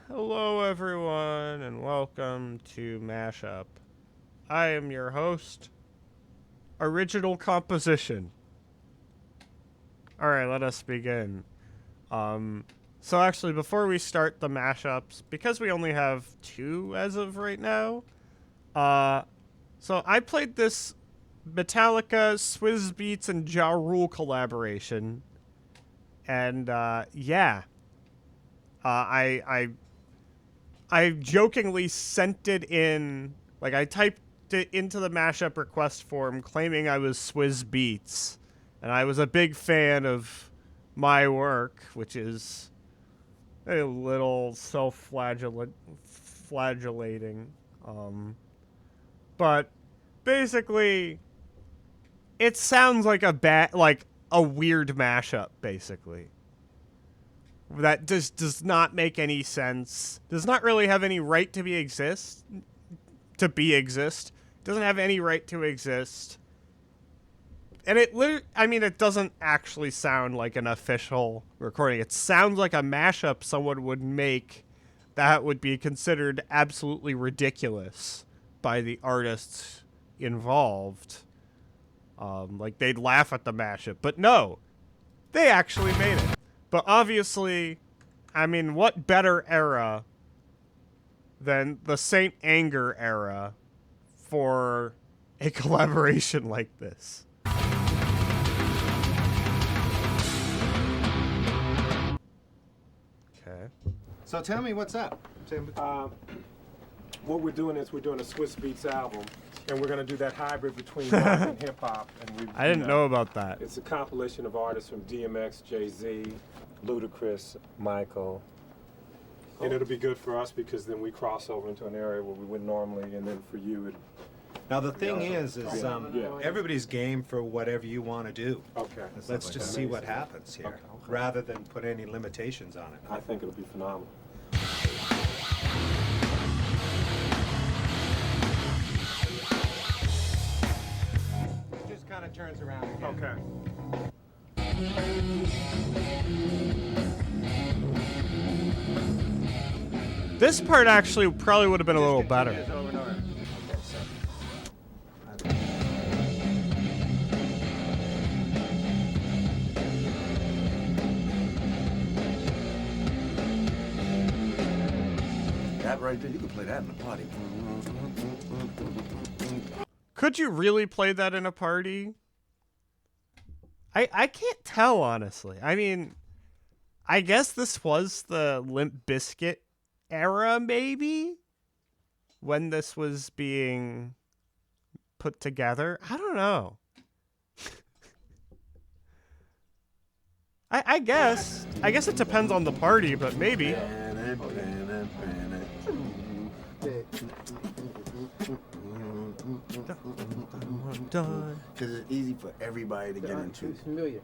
Hello, everyone, and welcome to Mashup. I am your host, Original Composition. Alright, let us begin. So actually, before we start the mashups, because we only have 2 as of right now, so I played this Metallica, Swizz Beatz, and Ja Rule collaboration, and, yeah. I jokingly sent it in, like I typed it into the mashup request form claiming I was Swizz Beatz, and I was a big fan of my work, which is a little self-flagellating. But basically, it sounds like a weird mashup, basically. That just does not make any sense. Does not really have any right to exist. Doesn't have any right to exist. And it doesn't actually sound like an official recording. It sounds like a mashup someone would make that would be considered absolutely ridiculous by the artists involved. Like they'd laugh at the mashup, but no, they actually made it. But obviously, I mean, what better era than the Saint Anger era for a collaboration like this? Okay. So tell me what's up. What we're doing is we're doing a Swizz Beatz album, and we're going to do that hybrid between rock and hip-hop. I didn't know about that. It's a compilation of artists from DMX, Jay-Z, Ludacris, Michael. And it'll be good for us because then we cross over into an area where we wouldn't normally, and then for you, Now the thing is everybody's game for whatever you want to do. okay. Let's just see what happens here, Okay. rather than put any limitations on it. I think it'll be phenomenal. It just kind of turns around again. Okay. This part actually probably would have been a little better. That right there, you can play that in the party. Could you really play that in a party? I can't tell, honestly. I mean, I guess this was the Limp Bizkit era, maybe? When this was being put together? I don't know. I guess. I guess it depends on the party, but maybe. Because it's easy for everybody to get into. It's familiar.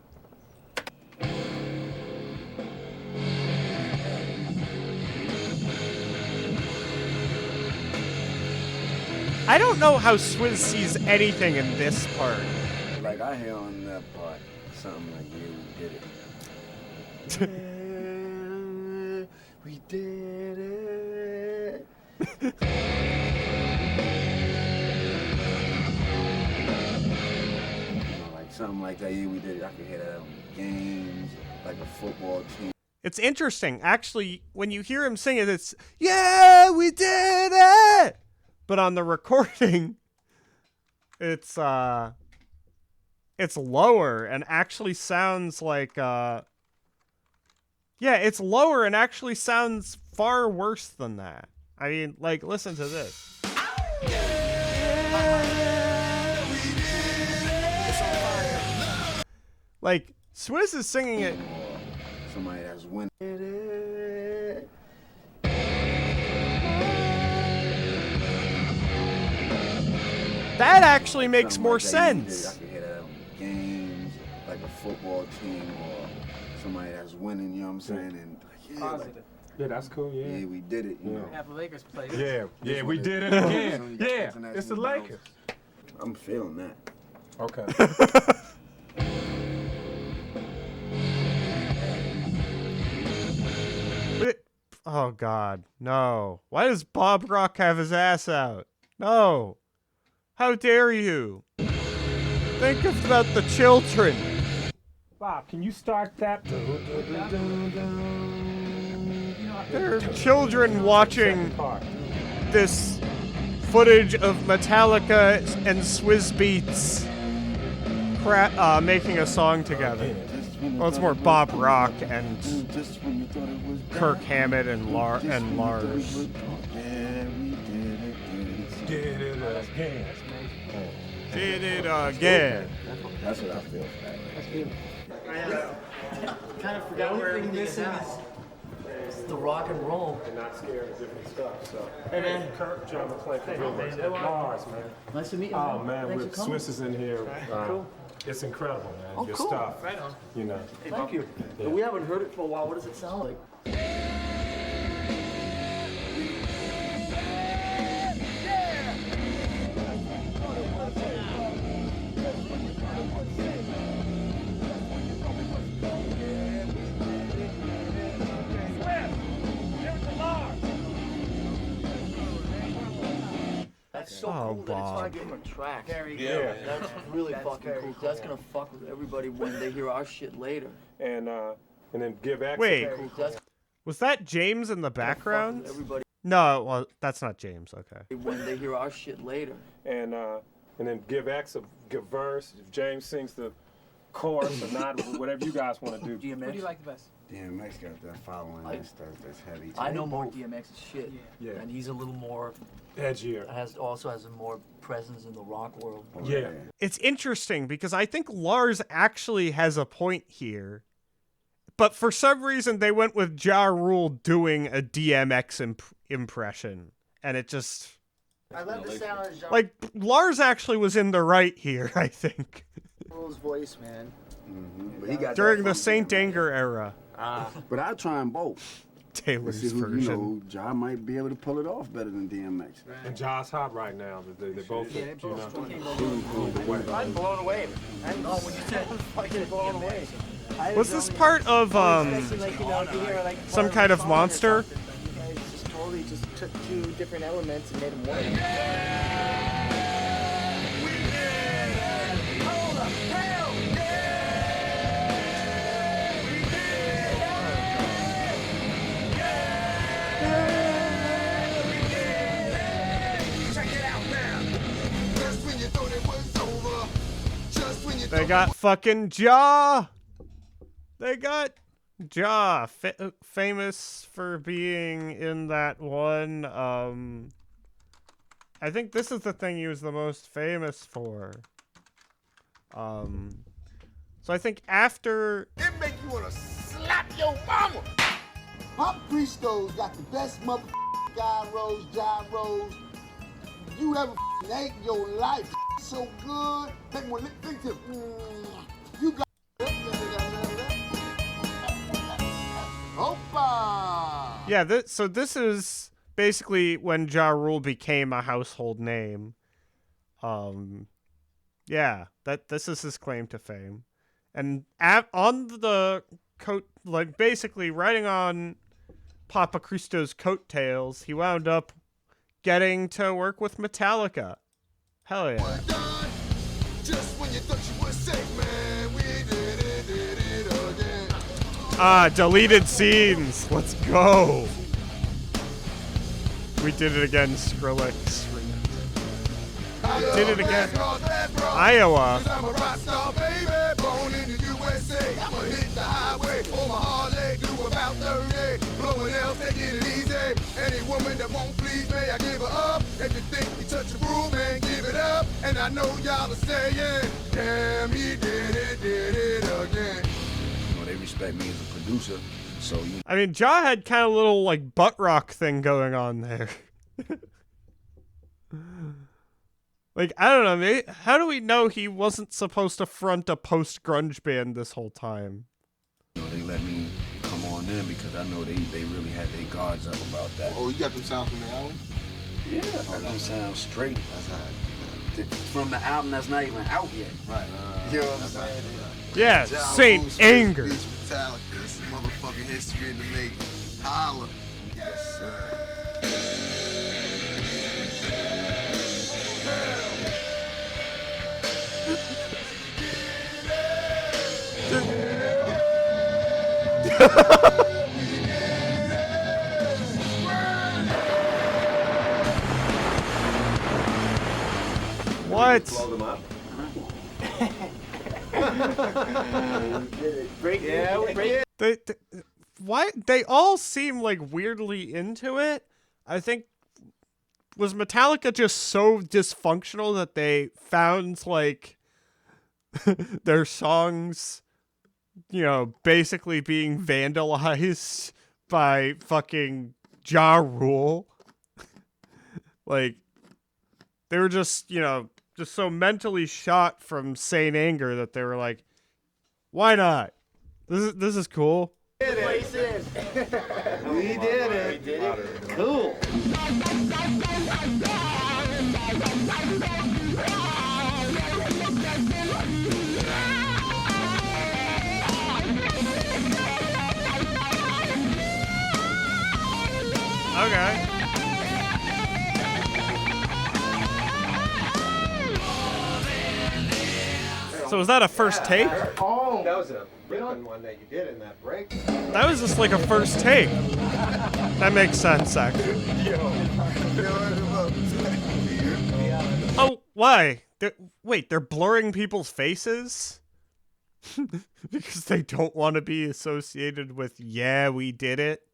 I don't know how Swizz sees anything in this part. Like I hear on that part something like, yeah, we did it. We did it. Like something like that, yeah, we did it. I could hear that on games, like a football team. It's interesting. Actually, when you hear him sing it, it's, yeah, we did it! But on the recording, it's lower and actually sounds like, yeah, it's lower and actually sounds far worse than that. I mean, like, listen to this. Like, Swizz is singing it. Somebody that's winning it. That actually makes Something more like that, you sense. I could hear that on games, like a football team or somebody that's winning, you know what I'm saying? And like, yeah, Positive. Yeah, that's cool, yeah. yeah, we did it, you know. Have the Lakers play. Yeah, we did it again. Yeah, it's the Lakers. I'm feeling that. Okay. Oh God, no! Why does Bob Rock have his ass out? No! How dare you? Think about the children. Bob, can you start that? There are children watching this footage of Metallica and Swizz Beatz making a song together. Well, it's more Bob Rock and Kirk Hammett and Lars. Did it again. Did it again. That's what I feel. Kind of forgot where everything is now. It's the rock and roll. And not scared of different stuff. So, Hey man, Kirk, John McClain from Drillers. Mars, man. nice to meet you. Oh man, Thanks with for coming. Swiss is in here. Cool. It's incredible, man. Oh, Your cool. stuff. Right on. You know. Hey, thank you. Yeah. We haven't heard it for a while. What does it sound like? That's so Oh, cool that it's Bob. on different tracks. Yeah. That's really fucking cool. That's gonna fuck with everybody when they hear our shit later. And then give access. Wait, Cool. That's was that James in the gonna fuck background? with everybody No, well, that's not James. Okay. when they hear our shit later. And then give verse. If James sings the chorus or not, whatever you guys want to do. DMX. What do you like the best? DMX got that following and stuff that's heavy. I know more DMX's shit. Yeah. And he's a little more Edgier. also has a more presence in the rock world. Yeah. It's interesting because I think Lars actually has a point here. But for some reason, they went with Ja Rule doing a DMX impression. And it just... I love the sound of Jean Like, Lars actually was in the right here, I think. Rule's voice, man. But he got During that the funk Saint in him. Anger era. But I'll try them both. Taylor's See who, version. you know, Ja might be able to pull it off better than DMX. And Ja's hot right now. They both, Yeah, they both I'm blown away. I'm when you said fucking blown away. Was this part of, some kind of monster? You guys just totally just took two different elements and made them one. They got fucking Ja! They got Ja, famous for being in that one, I think this is the thing he was the most famous for. So I think after... It make you wanna slap your mama. Pop Christo's got the best motherfucking gyros you ever ate in your life. So good. Make one think to you got Opa! Yeah, so this is basically when Ja Rule became a household name. Yeah, this is his claim to fame. And on the coat, like basically riding on Papa Christo's coattails, he wound up getting to work with Metallica. Hell yeah. Just when you thought you were safe, man, we did it again. Ah, deleted scenes. Let's go. We did it again, Skrillex. Did it again. Iowa. I'm a rock star, baby, born in the USA. I'ma hit the highway on my Harley, do about 30. Blowing else, take it easy. Any woman that won't please me, I give her up. If you think you touch a groove, man, give it up. And I know y'all are saying, damn, he did it again. You know, they respect me as a producer, so you. I mean, Ja had kind of a little like butt rock thing going on there. Like, I don't know, maybe, how do we know he wasn't supposed to front a post-grunge band this whole time? You know, they let me come on in because I know they really had their guards up about that. Oh, you got them sounds from the album? Yeah, them sound straight. That's how from the album that's not even out yet. Right. You know what I'm saying? Yeah, Saint Anger. Metallica, this motherfucking history in the making. Holla. What? Blow them up. Why? They all seem like weirdly into it. I think, was Metallica just so dysfunctional that they found like their songs, you know, basically being vandalized by fucking Ja Rule? Like, they were just, you know, just so mentally shot from sane anger that they were like, why not? This is cool. We did it. Cool. Okay. So was that a first take? Oh, that was a ripping one that you did in that break. That was just like a first take. That makes sense, actually. Oh, why? Wait, they're blurring people's faces? Because they don't want to be associated with, yeah, we did it?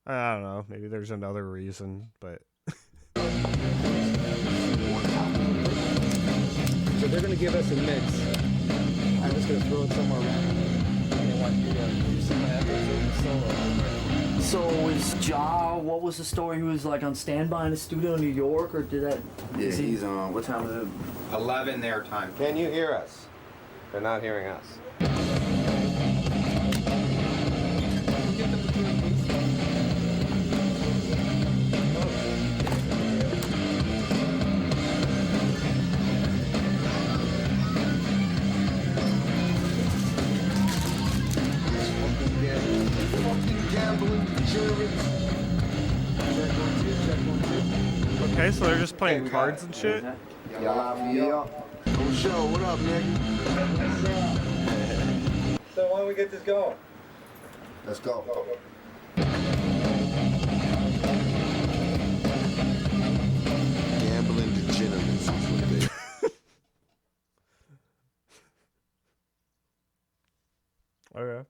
I don't know. Maybe there's another reason, but... So they're gonna give us a mix. I'm just gonna throw it somewhere random. And they want you to do some solo. So is Ja, what was the story? He was like on standby in a studio in New York, or did that? Yeah, he's on. What time is it? 11 their time. Can you hear us? They're not hearing us. Okay, so they're just playing cards and shit? Y'all. Oh, show, what up, nigga? So why don't we get this going? Let's go. Gambling degenerates is what they Okay.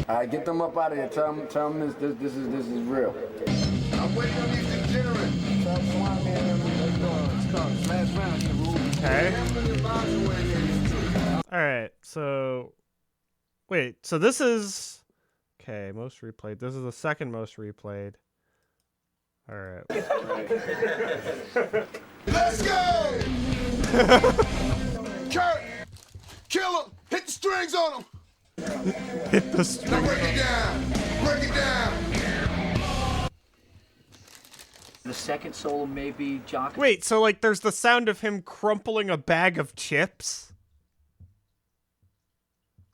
All right, get them up out of here. Tell them this is real. I'm waiting on these degenerates. Okay. Alright, so... Wait, so this is... Okay, most replayed. This is the second most replayed. Alright. Let's go! Kurt! Kill him! Hit the strings on him! Hit the string. Now break it down! Break it down! The second solo may be Jock. Wait, so like there's the sound of him crumpling a bag of chips?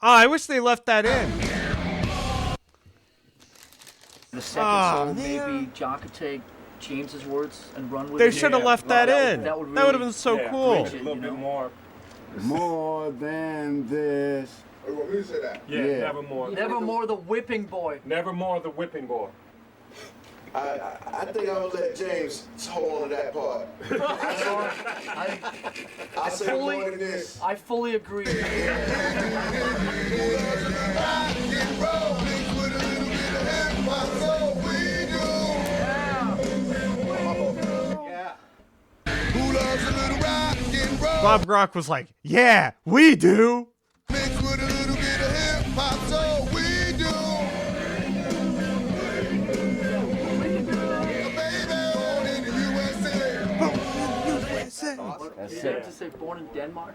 Oh, I wish they left that in. The second solo may be Jock could take James's words and run with it. They should have left that in. That would That would have been so cool. A little bit more. More than this. Hey, what me to say that? Yeah, never more. Nevermore the whipping boy. Never more the whipping boy. I think I'm gonna let James hold on to that part. I say more than this. I fully agree. Rock and roll mixed with a little bit of hip hop, so we do. Yeah. Who loves a little rock and roll? Bob Rock was like, yeah, we do. Mixed with a little bit of hip hop, so we do. Baby, born in the USA. That's it. To say born in Denmark.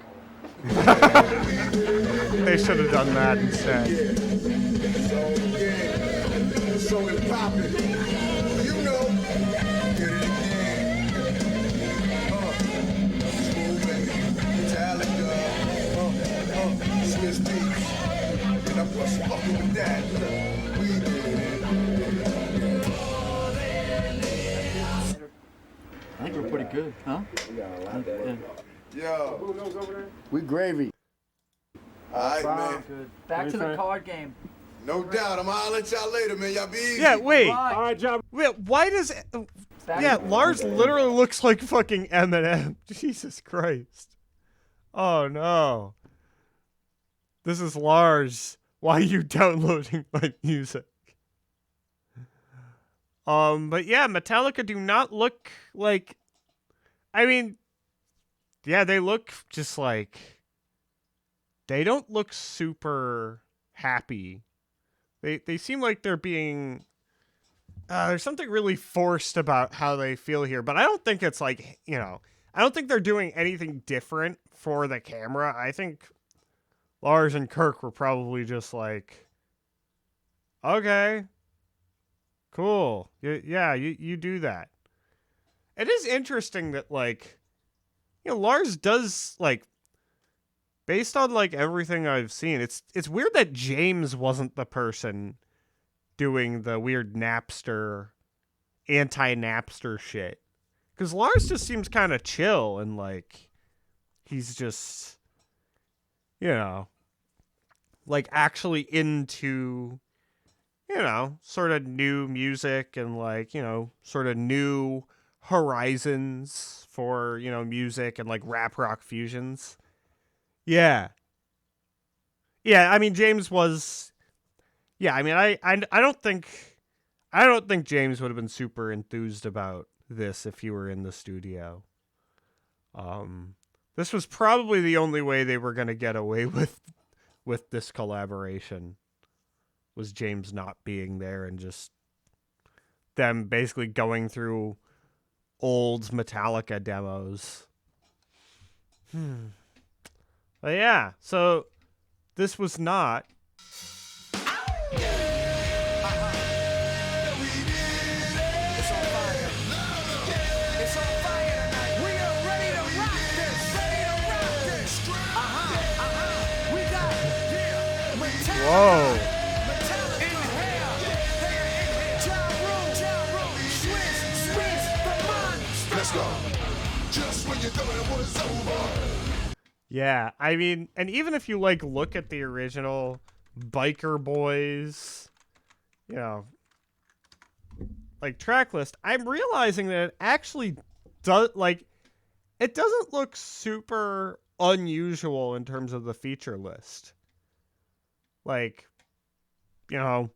They should have done that instead. So it's poppin'. You know. Get it again. Smooth baby. Metallica. Swiss beats. And I'm fucking with that. We did it. I think we're pretty good, huh? Yeah. Yo, Who knows over there? we gravy. All right, man. Good. Back to the card game. No doubt. I'm gonna at y'all later, man. Y'all be easy. Yeah, wait. Bye. All right, job. Wait, why does... Back Yeah, to- Lars literally looks like fucking Eminem. Jesus Christ. Oh, no. This is Lars. Why are you downloading my music? But yeah, Metallica do not look like... I mean, yeah, they look just like... They don't look super happy. They seem like they're being... there's something really forced about how they feel here, but I don't think it's like, you know, I don't think they're doing anything different for the camera. I think Lars and Kirk were probably just like, okay, cool. Yeah, you do that. It is interesting that, like, you know, Lars does, like, based on, like, everything I've seen, it's weird that James wasn't the person doing the weird Napster, anti-Napster shit. Because Lars just seems kind of chill and, like, he's just, you know, like, actually into, you know, sort of new music and, like, you know, sort of new horizons for, you know, music and, like, rap rock fusions. Yeah. Yeah, I mean, James was... Yeah, I mean, I don't think James would have been super enthused about this if he were in the studio. This was probably the only way they were going to get away with this collaboration, was James not being there and just them basically going through old Metallica demos. But yeah, so this was not... Whoa. Let's go. Just when you thought it was over. Yeah, I mean, and even if you, like, look at the original Biker Boys, you know, like, track list, I'm realizing that it actually does, like, it doesn't look super unusual in terms of the feature list. Like, you know,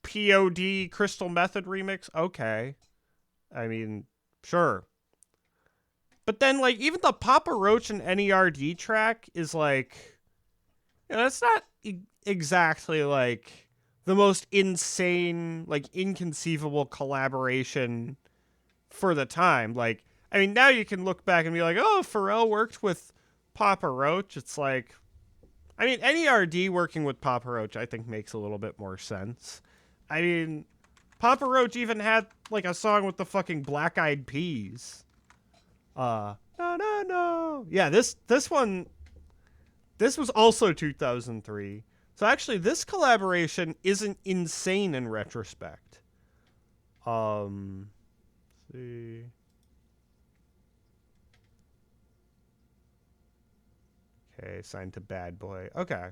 POD Crystal Method remix, okay. I mean, sure. But then, like, even the Papa Roach and NERD track is, like, you know, it's not exactly, like, the most insane, like, inconceivable collaboration for the time. Like, I mean, now you can look back and be like, oh, Pharrell worked with Papa Roach. It's like, I mean, NERD working with Papa Roach, I think, makes a little bit more sense. I mean, Papa Roach even had, like, a song with the fucking Black Eyed Peas. No. Yeah, this one, this was also 2003. So actually, this collaboration isn't insane in retrospect. Let's see. Okay, signed to Bad Boy. Okay.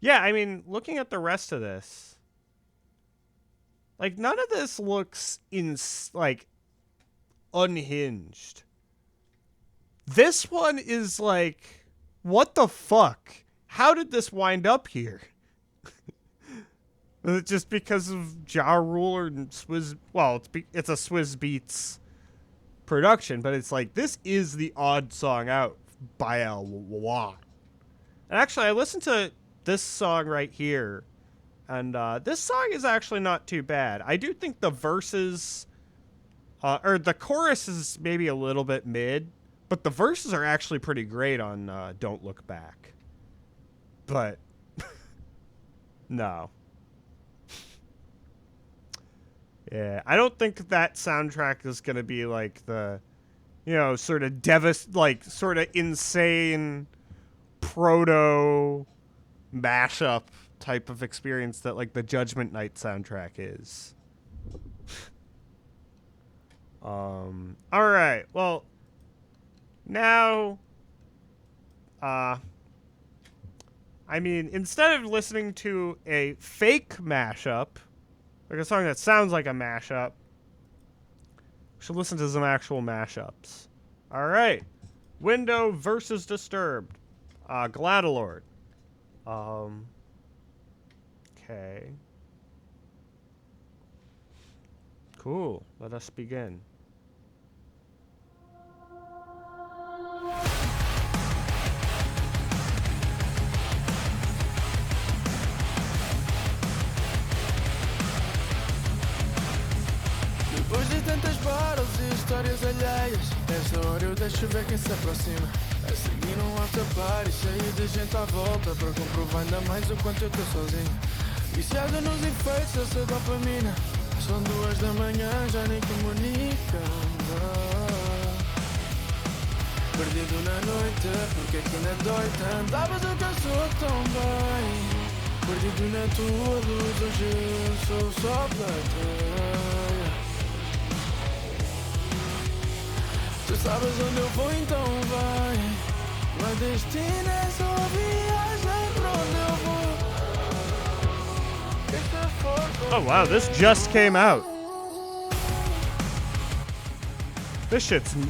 Yeah, I mean, looking at the rest of this, like, none of this looks like unhinged. This one is like, what the fuck? How did this wind up here? Is it just because of Ja Rule and Swizz? Well, it's a Swizz Beatz production, but it's like, this is the odd song out by a lot. And actually, I listened to this song right here, and this song is actually not too bad. I do think the verses, or the chorus is maybe a little bit mid, but the verses are actually pretty great on Don't Look Back. But, no. Yeah, I don't think that soundtrack is going to be like the, you know, sort of sort of insane proto mashup type of experience that like the Judgment Night soundtrack is. All right. Well, now, I mean, instead of listening to a fake mashup, like a song that sounds like a mashup, we should listen to some actual mashups. All right. Window versus Disturbed. Gladalord. Okay. Cool. Let us begin. Depois de tantas balas e histórias alheias, nesta hora eu deixo ver quem se aproxima. A seguir um after-party cheio de gente à volta, para comprovar ainda mais o quanto eu tô sozinho. Viciado nos efeitos dessa dopamina, são 2 da manhã, já nem comunicam. Perdido na noite, porque aqui ainda dói tanto. Davas a que eu sou tão bem. Perdido na tua luz, hoje eu sou só plateia. Tu sabes onde eu vou, então vai. Meu destino é só viagem pra onde eu vou. Oh wow, this just came out. This shit's new.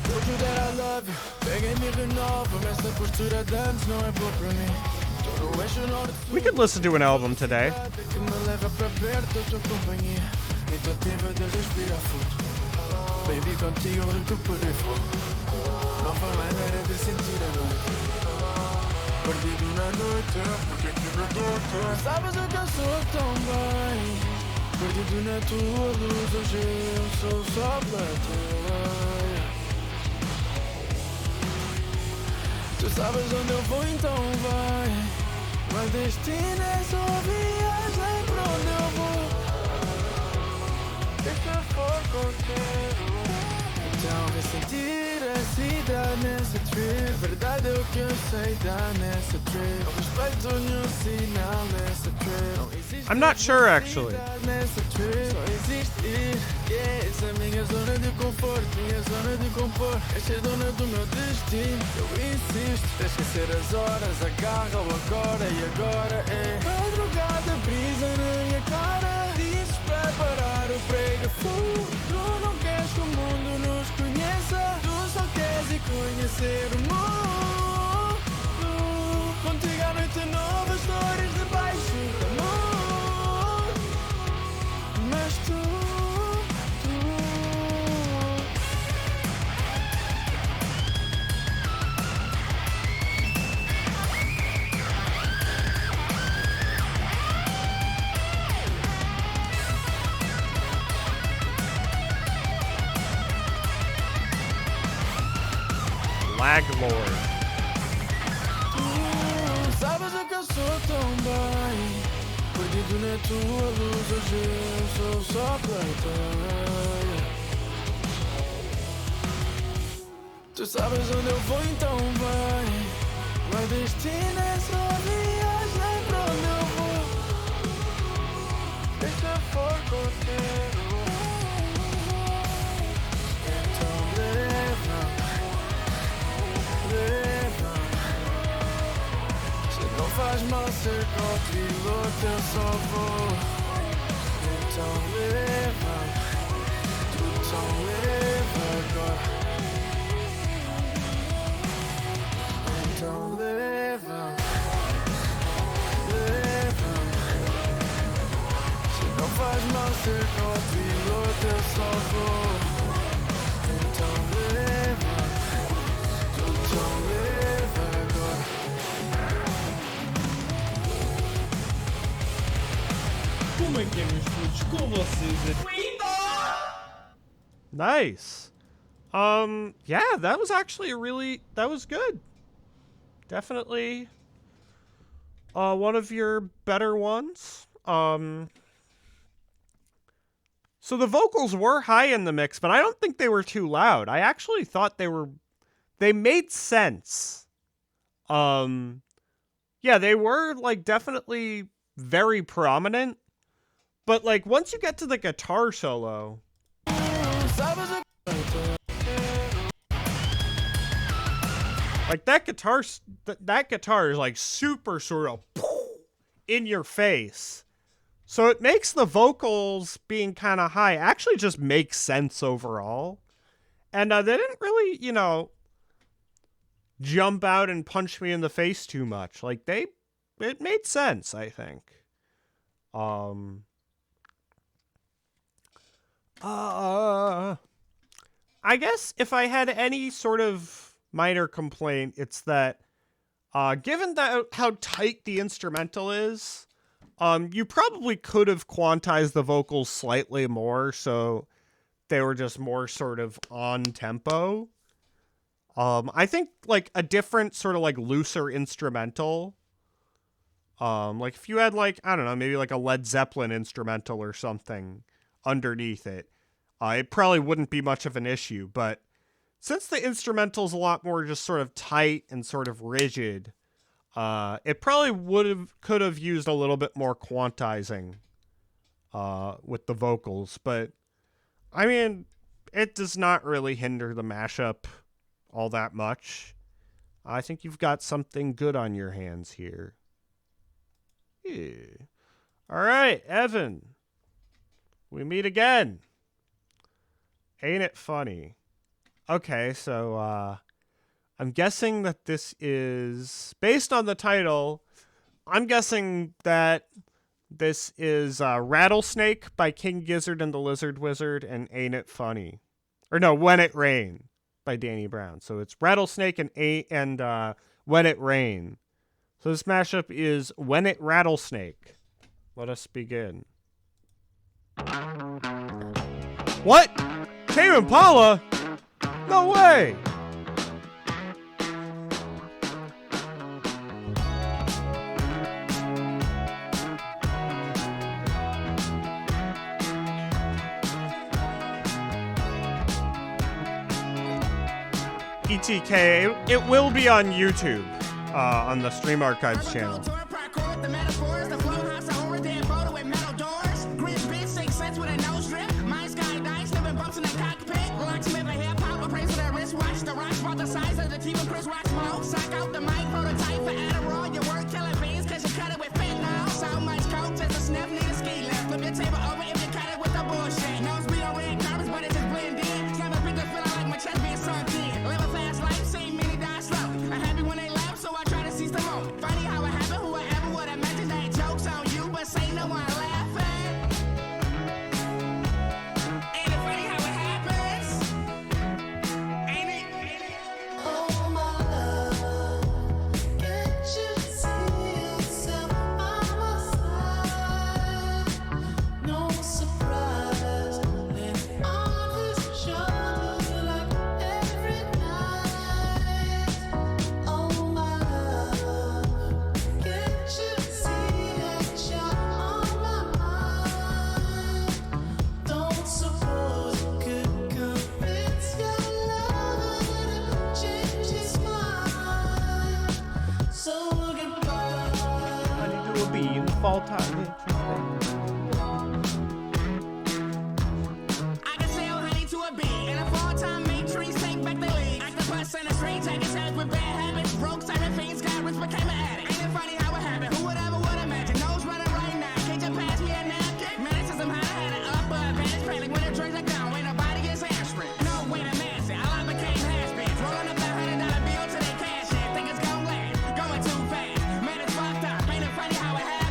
Hoje that I love you, pega e me renova. Essa postura de antes não é boa pra mim. We could listen to an album today. Que me leva pra perto da tua companhia. Então tentativa de respirar fundo. Baby, contigo recuperei fogo. Nova maneira de sentir a noite. Perdido na noite, porque aqui na noite. Sabes o que eu sou tão bem. Perdido na tua luz, hoje eu sou só plateia. Tu sabes onde eu vou, então vai. Meu destino é só viagem pra onde eu vou. E se for contigo, então vem sentir a cidade nessa trip. Verdade é o que eu sei, dá nessa trip. Não respeito nenhum sinal nessa trip. I'm not sure actually. Nessa trip só existe ir. Yeah, essa é minha zona de conforto, minha zona de conforto. Esta é dona do meu destino. Eu insisto, tens que esquecer as horas. Agarra o agora e agora é madrugada, brisa na minha cara. Dizes para parar o prego fundo. Tu não queres que o mundo nos conheça. Tu só queres ir conhecer o mundo. Contigo à noite nova, histórias debaixo da mão. Mas tu Laglord. Sabes o que eu sou tão bem. Perdido na tua luz, hoje eu sou só plateia. Tu sabes onde eu vou, então vai. Meu destino é só viagem pra onde eu vou. E se for contigo, então leva-me. Se não faz mal ser copiloto, eu só vou. Então leva-me. Tu então leva agora. Então leva-me. Leva-me. Se não faz mal ser copiloto, eu só vou. Então leva-me. Tu então leva agora. Como é que é, meus putos? Com vocês? Nice. Yeah, that was actually that was good. Definitely one of your better ones. So the vocals were high in the mix, but I don't think they were too loud. I actually thought they made sense. Yeah, they were like definitely very prominent, but like once you get to the guitar solo, like that guitar is like super sort of in your face. So it makes the vocals being kind of high actually just makes sense overall. And they didn't really, you know, jump out and punch me in the face too much. Like it made sense, I think. I guess if I had any sort of minor complaint, it's that given that how tight the instrumental is, you probably could have quantized the vocals slightly more so they were just more sort of on tempo. I think like a different sort of like looser instrumental, like if you had like, I don't know, maybe like a Led Zeppelin instrumental or something underneath it, it probably wouldn't be much of an issue. But since the instrumental's a lot more just sort of tight and sort of rigid, it probably could have used a little bit more quantizing with the vocals. But I mean, it does not really hinder the mashup all that much. I think you've got something good on your hands here. Yeah. All right, Evan. We meet again. Ain't it funny? Okay, so I'm guessing that this is, based on the title, I'm guessing that this is Rattlesnake by King Gizzard and the Lizard Wizard and Ain't It Funny. Or no, When It Rain by Danny Brown. So it's Rattlesnake and When It Rain. So this mashup is When It Rattlesnake. Let us begin. What? Tame Impala? No way! ETK, it will be on YouTube, on the Stream Archives channel. Fall time. I can sell honey to a bee and a fall-time matrix take back the league. Octopus in the street taking shots with bad habits. Broke certain fiends, got rich, became an addict. Ain't it funny how it happened? Who would ever would imagine? Nose running right now. Can't you pass me a napkin? Man, this is somehow I had an upper advantage. Panic when the drinks are gone. Ain't nobody gets aspirin. No way to match it. I became has-beens. Rolling up the $100 bill to they cash in. Think it's gon' last. Going too fast. Man, it's fucked up. Ain't it funny how it happens?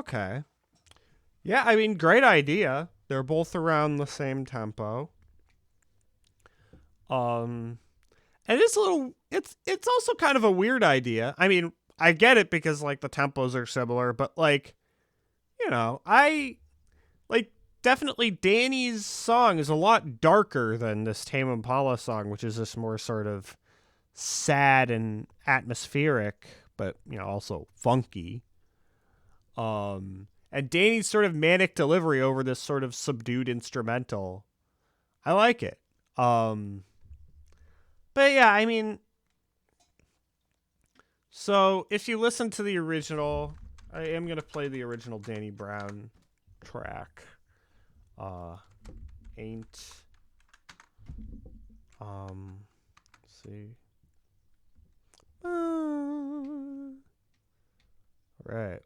Okay. Yeah, I mean, great idea. They're both around the same tempo. And it's a little, it's also kind of a weird idea. I mean, I get it because like the tempos are similar, but like, you know, definitely Danny's song is a lot darker than this Tame Impala song, which is this more sort of sad and atmospheric, but you know, also funky. And Danny's sort of manic delivery over this sort of subdued instrumental, I like it. But yeah, I mean, so if you listen to the original, I am going to play the original Danny Brown track. Let's see. Right.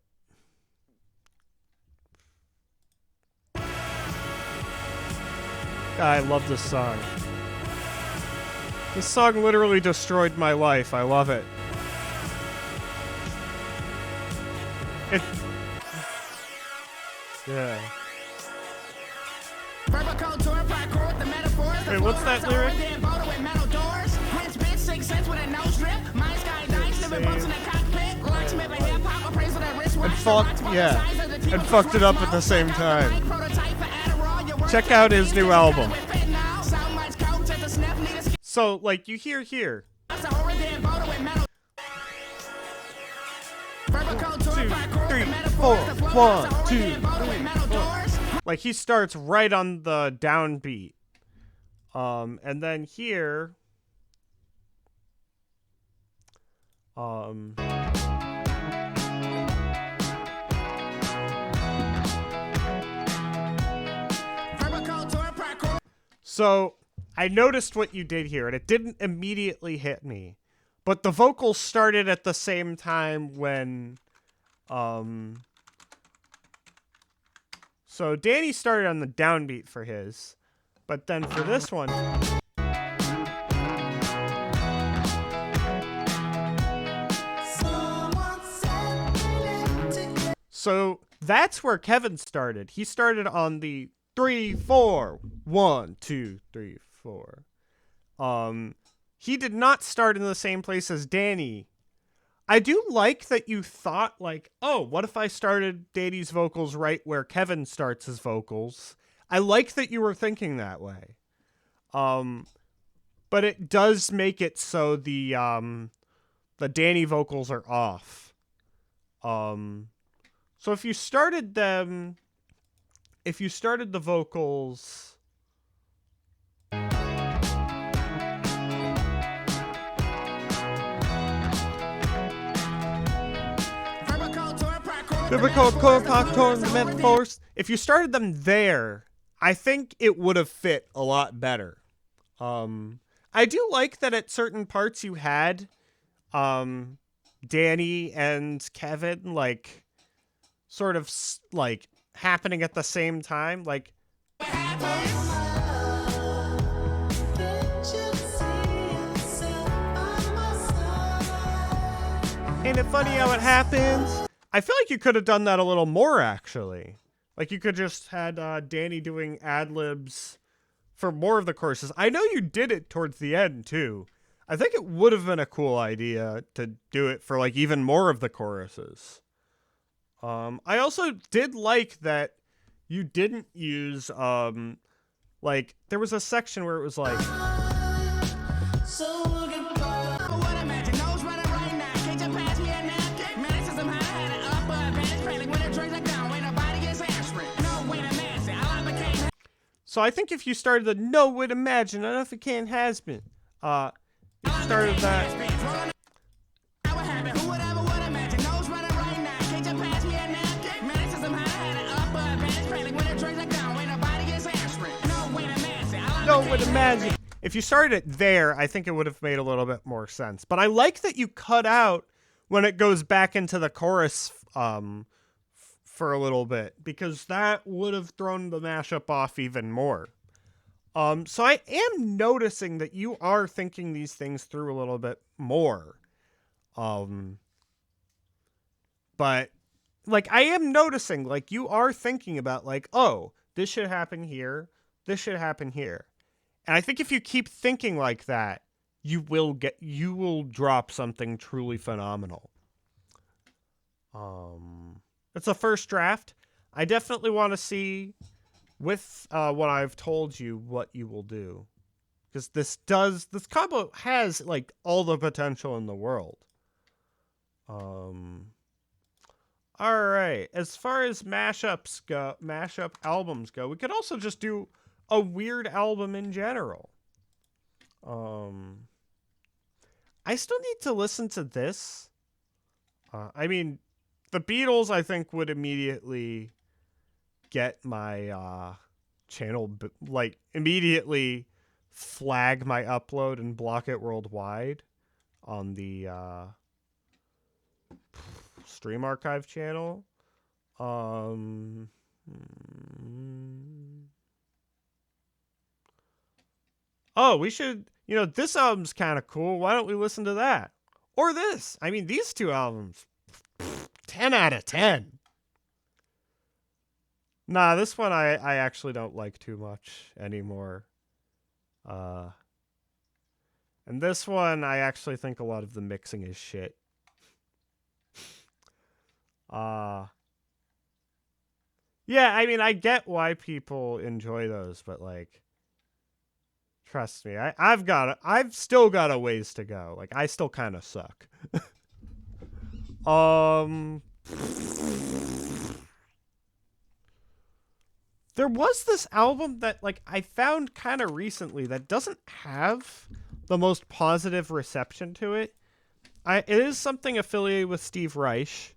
I love this song. This song literally destroyed my life. I love it. Yeah. Wait, what's that lyric? And fucked it up at the same time. Check out his new album. So, like, you hear here. 1, 2, 3, 4. 1, 2, 3, 4. Like, he starts right on the downbeat. And then here. So, I noticed what you did here, and it didn't immediately hit me. But the vocals started at the same time when, so Danny started on the downbeat for his, but then for this one, so that's where Kevin started. He started on the 3, 4. 1, 2, 3, 4. He did not start in the same place as Danny. I do like that you thought, like, oh, what if I started Danny's vocals right where Kevin starts his vocals? I like that you were thinking that way. But it does make it so the Danny vocals are off. So if you started the vocals, biblical core popcorn, the metaphors. If you started them there, I think it would have fit a lot better. I do like that at certain parts you had Danny and Kevin like sort of like happening at the same time, like. Ain't it funny how it happens? I feel like you could have done that a little more, actually. Like, you could just had Danny doing ad-libs for more of the choruses. I know you did it towards the end, too. I think it would have been a cool idea to do it for, like, even more of the choruses. I also did like that you didn't use, like, there was a section where it was like... So I think if you started the no would imagine, I don't know if it can has been. If you started that. No would imagine. If you started it there, I think it would have made a little bit more sense. But I like that you cut out when it goes back into the chorus for a little bit, because that would have thrown the mashup off even more. So I am noticing that you are thinking these things through a little bit more. But like, I am noticing, like, you are thinking about, like, oh, this should happen here. This should happen here. And I think if you keep thinking like that, you will drop something truly phenomenal. It's a first draft. I definitely want to see with what I've told you what you will do. Because this combo has like all the potential in the world. Alright. As far as mashup albums go, we could also just do a weird album in general. I still need to listen to this. I mean, the Beatles, I think, would immediately get my channel, like, immediately flag my upload and block it worldwide on the Stream Archive channel. Oh, we should, this album's kind of cool. Why don't we listen to that? Or this. I mean, these two albums, 10 out of 10. Nah, this one I actually don't like too much anymore. And this one, I actually think a lot of the mixing is shit. Yeah, I mean, I get why people enjoy those, but like, trust me, I've still got a ways to go. Like, I still kind of suck. There was this album that, like, I found kind of recently that doesn't have the most positive reception to it. It is something affiliated with Steve Reich.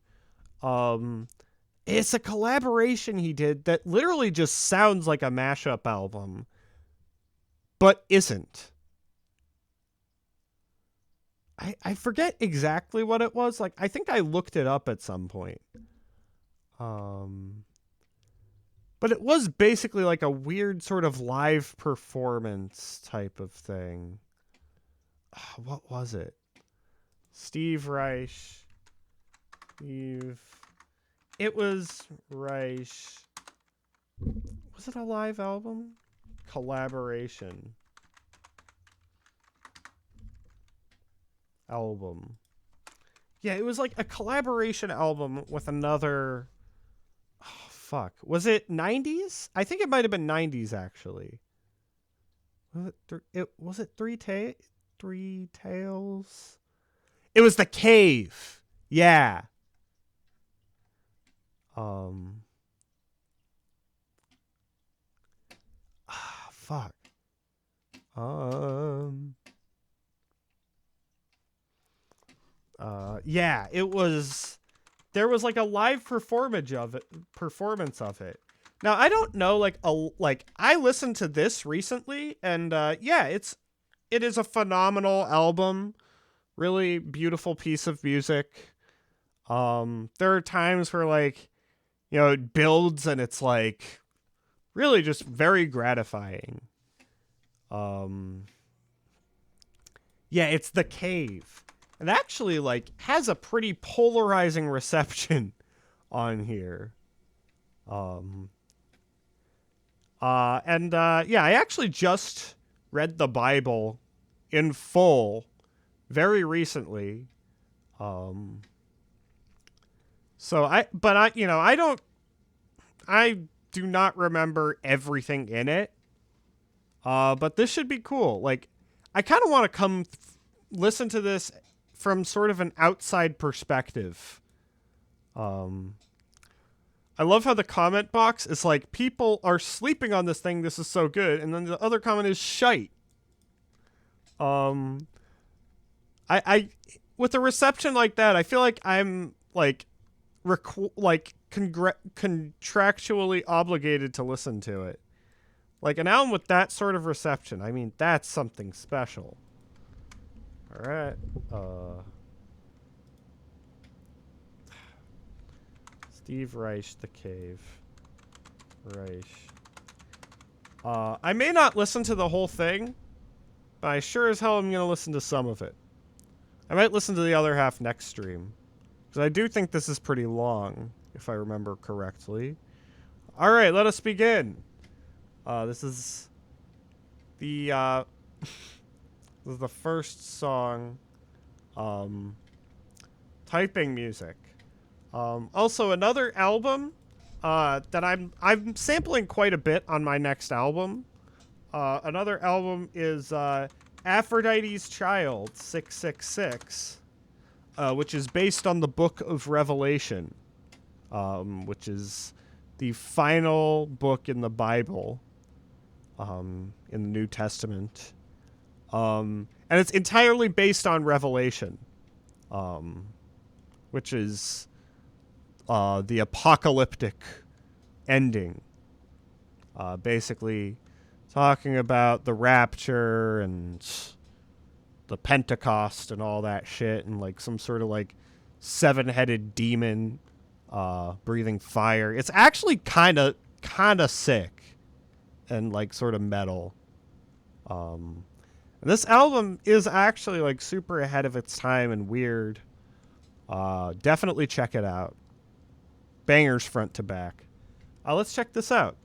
It's a collaboration he did that literally just sounds like a mashup album, but isn't. I forget exactly what it was. Like, I think I looked it up at some point. But it was basically like a weird sort of live performance type of thing. What was it? Steve Reich. It was Reich. Was it a live album? Collaboration. Album. Yeah, it was like a collaboration album with another... Oh, fuck. Was it 90s? I think it might have been 90s, actually. Was it Three Tales? It was The Cave. Yeah. Fuck. Yeah, it was... There was like a live performance of it. Now, I don't know, like I listened to this recently, and yeah, it is a phenomenal album. Really beautiful piece of music. There are times where, like, it builds and it's like really just very gratifying. Yeah, it's The Cave. It actually, like, has a pretty polarizing reception on here. Yeah, I actually just read the Bible in full very recently. So I do not remember everything in it. But this should be cool. Like, I kind of want to listen to this from sort of an outside perspective. I love how the comment box is like, people are sleeping on this thing, this is so good, and then the other comment is shite. I with a reception like that, I feel like I'm like contractually obligated to listen to it. Like, an album with that sort of reception, I mean, that's something special. Alright, Steve Reich, The Cave. Reich. I may not listen to the whole thing, but I sure as hell am gonna listen to some of it. I might listen to the other half next stream. Because I do think this is pretty long, if I remember correctly. All right, let us begin. This is the this is the first song. Typing music. Also, another album that I'm sampling quite a bit on my next album. Another album is Aphrodite's Child 666, which is based on the Book of Revelation, which is the final book in the Bible, in the New Testament. And it's entirely based on Revelation, which is the apocalyptic ending. Basically talking about the rapture and the Pentecost and all that shit, and like some sort of like 7-headed demon breathing fire. It's actually kind of sick and like sort of metal. And this album is actually like super ahead of its time and weird. Definitely check it out. Bangers front to back. Let's check this out.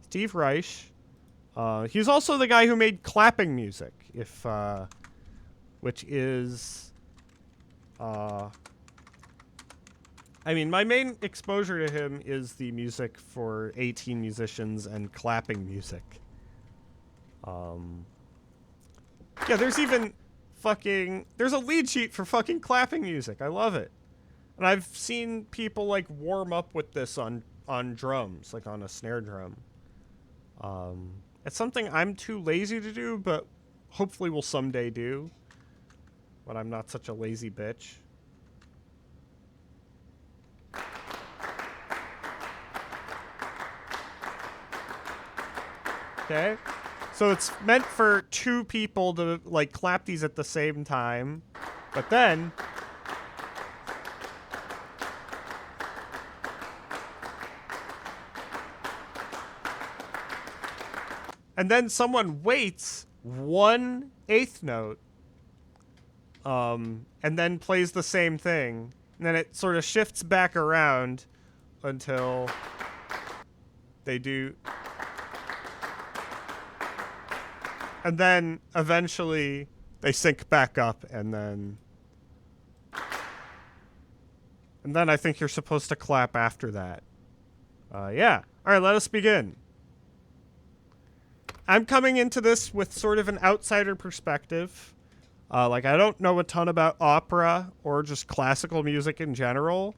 Steve Reich. He's also the guy who made clapping music, which is, I mean, my main exposure to him is the music for 18 Musicians and clapping music. Yeah, there's even there's a lead sheet for fucking clapping music. I love it. And I've seen people like warm up with this on drums, like on a snare drum. It's something I'm too lazy to do, but hopefully will someday do. But I'm not such a lazy bitch. Okay. So it's meant for two people to like clap these at the same time. But then someone waits 1/8 note, and then plays the same thing, and then it sort of shifts back around until they do, and then eventually they sync back up, and then I think you're supposed to clap after that. Yeah. All right, let us begin. I'm coming into this with sort of an outsider perspective. Like, I don't know a ton about opera or just classical music in general.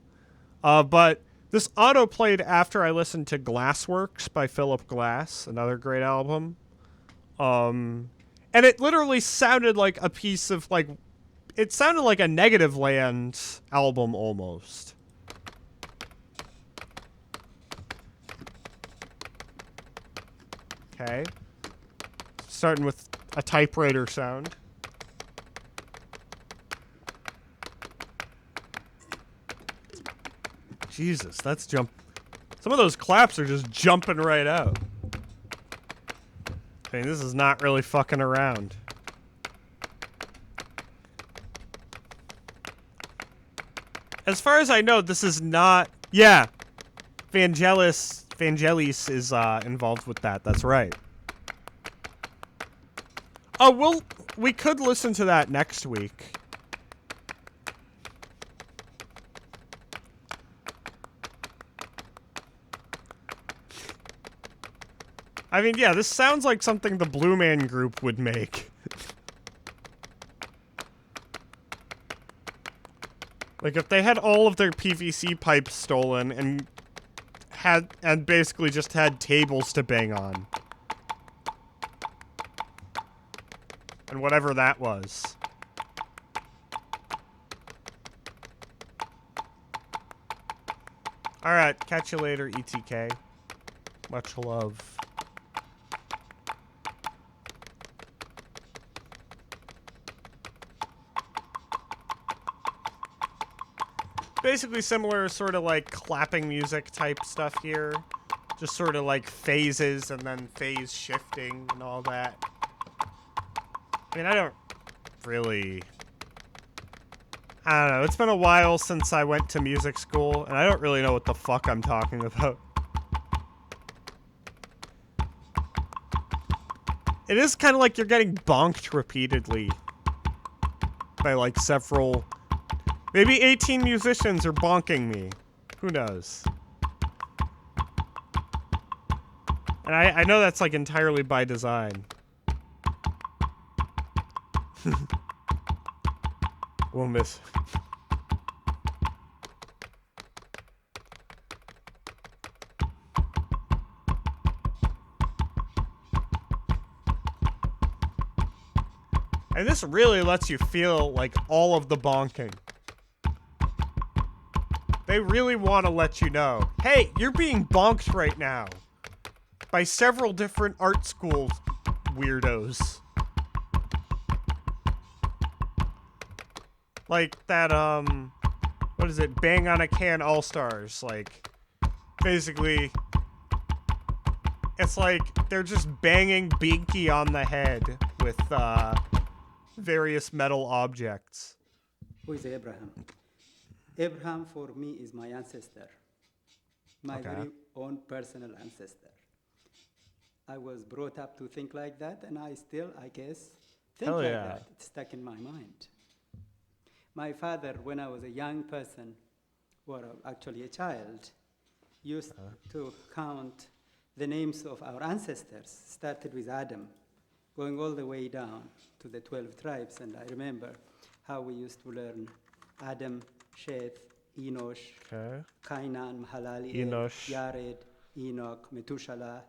But this auto-played after I listened to Glassworks by Philip Glass, another great album. And it literally sounded like a piece of, like... It sounded like a Negative Land album, almost. Okay. Starting with a typewriter sound. Jesus, that's jump. Some of those claps are just jumping right out. I mean, this is not really fucking around. As far as I know, this is not... Yeah. Vangelis is involved with that. That's right. Oh, we could listen to that next week. I mean, yeah, this sounds like something the Blue Man Group would make. Like, if they had all of their PVC pipes stolen and basically just had tables to bang on. And whatever that was. Alright, catch you later, ETK. Much love. Basically similar sort of like clapping music type stuff here. Just sort of like phases and then phase shifting and all that. I mean, I I don't know. It's been a while since I went to music school, and I don't really know what the fuck I'm talking about. It is kind of like you're getting bonked repeatedly by like several, maybe 18 musicians are bonking me. Who knows? And I know that's like entirely by design. We'll miss. And this really lets you feel like all of the bonking. They really want to let you know, hey, you're being bonked right now by several different art school weirdos. Like that, what is it? Bang on a Can All-Stars. Like, basically, it's like they're just banging Binky on the head with, various metal objects. Who is Abraham? Abraham for me is my ancestor, my very own personal ancestor. I was brought up to think like that, and I still, I guess, think like that. It's stuck in my mind. My father, when I was a young person, or actually a child, used to count the names of our ancestors, started with Adam, going all the way down to the 12 tribes. And I remember how we used to learn Adam, Sheth, Enosh, Kainan, Mahalalel, Yared, Enoch, Methuselah,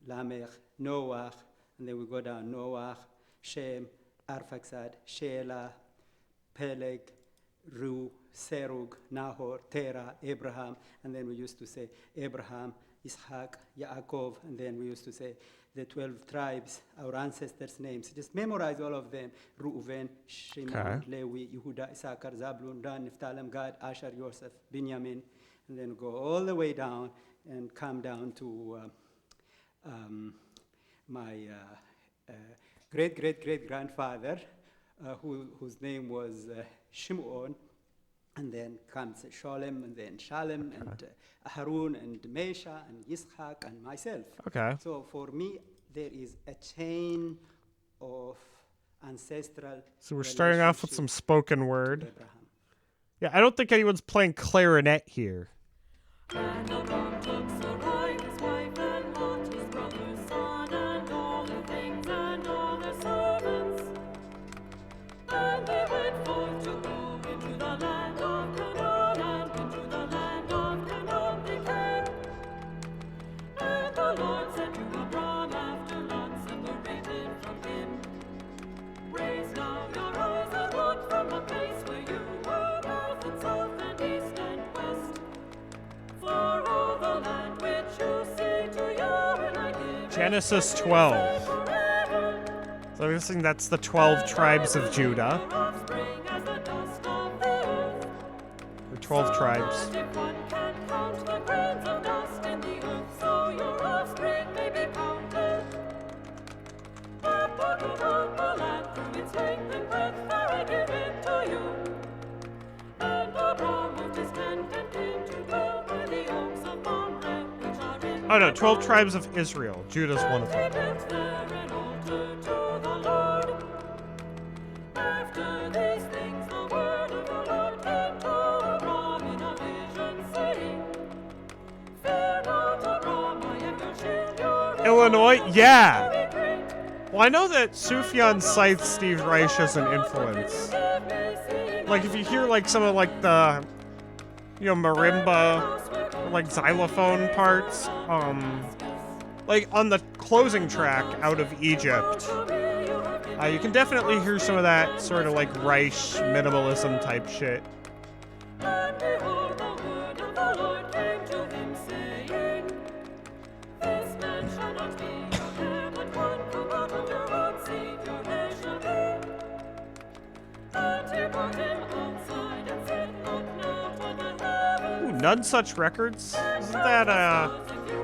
Lamech, Noah, and then we go down Noah, Shem, Arphaxad, Shelah, Peleg, Ru, Serug, Nahor, Terah, Abraham, and then we used to say Abraham, Ishaq, Yaakov, and then we used to say the 12 tribes, our ancestors' names. Just memorize all of them. Reuven, Shimon, Levi, Yehuda, Issachar, Zabulon, Dan, Nephthalim, Gad, Asher, Yosef, Binyamin, and then go all the way down and come down to my great-great-great-grandfather, whose name was Shimon, and then comes Sholem, and then Shalem, and Harun, and Mesha, and Yitzchak, and myself. Okay. So for me, there is a chain of ancestral. So we're starting off with some spoken word. Yeah, I don't think anyone's playing clarinet here. Genesis 12. So I'm guessing that's the 12 tribes of Judah. Or 12 tribes. Oh no, 12 tribes of Israel. Judah's one of them. Illinois? Yeah! Well, I know that Sufjan cites Steve Reich as an influence. Like, if you hear, like, some of, like, the, you know, marimba, or, like, xylophone parts, like, on the closing track, Out of Egypt, you can definitely hear some of that sort of, like, Reich minimalism type shit. None Such Records? Isn't that,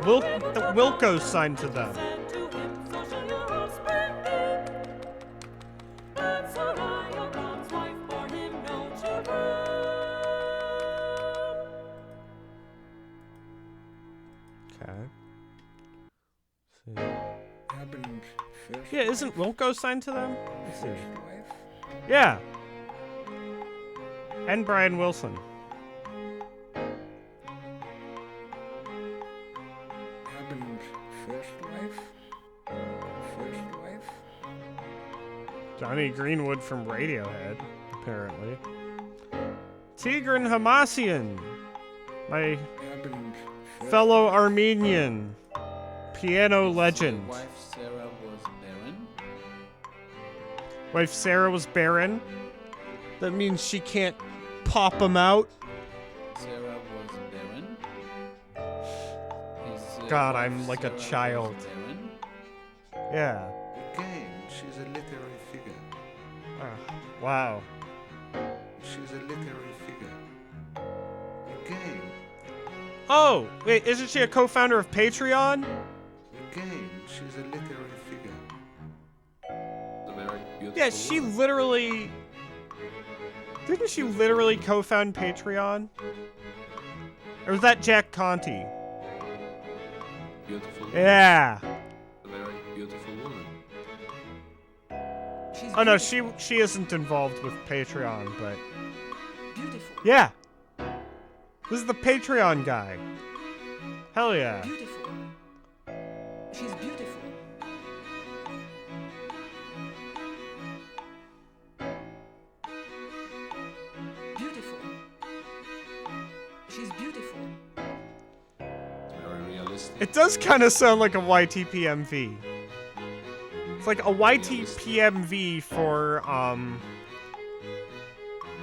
Wilco signed to them? Okay. Yeah, isn't Wilco signed to them? Let's see. Yeah. And Brian Wilson. Johnny Greenwood from Radiohead, apparently. Tigran Hamasyan, my fellow Armenian piano legend. Wife Sarah was barren. Wife Sarah was barren. That means she can't pop him out. Sarah was barren. God, I'm like a child. Yeah. Again, she's a literary figure. Wow. She's a literary figure. Again. Oh, wait, isn't she a co-founder of Patreon? Again, she's a literary figure. A very beautiful Yeah, she literally... Didn't she literally co-found Patreon? Or was that Jack Conti? Beautiful. Yeah. A very beautiful woman. Oh no, she isn't involved with Patreon, but... Beautiful. Yeah. This is the Patreon guy. Hell yeah. Beautiful. She's beautiful. Beautiful. She's beautiful. Very realistic. It does kind of sound like a YTPMV. It's like a YTPMV for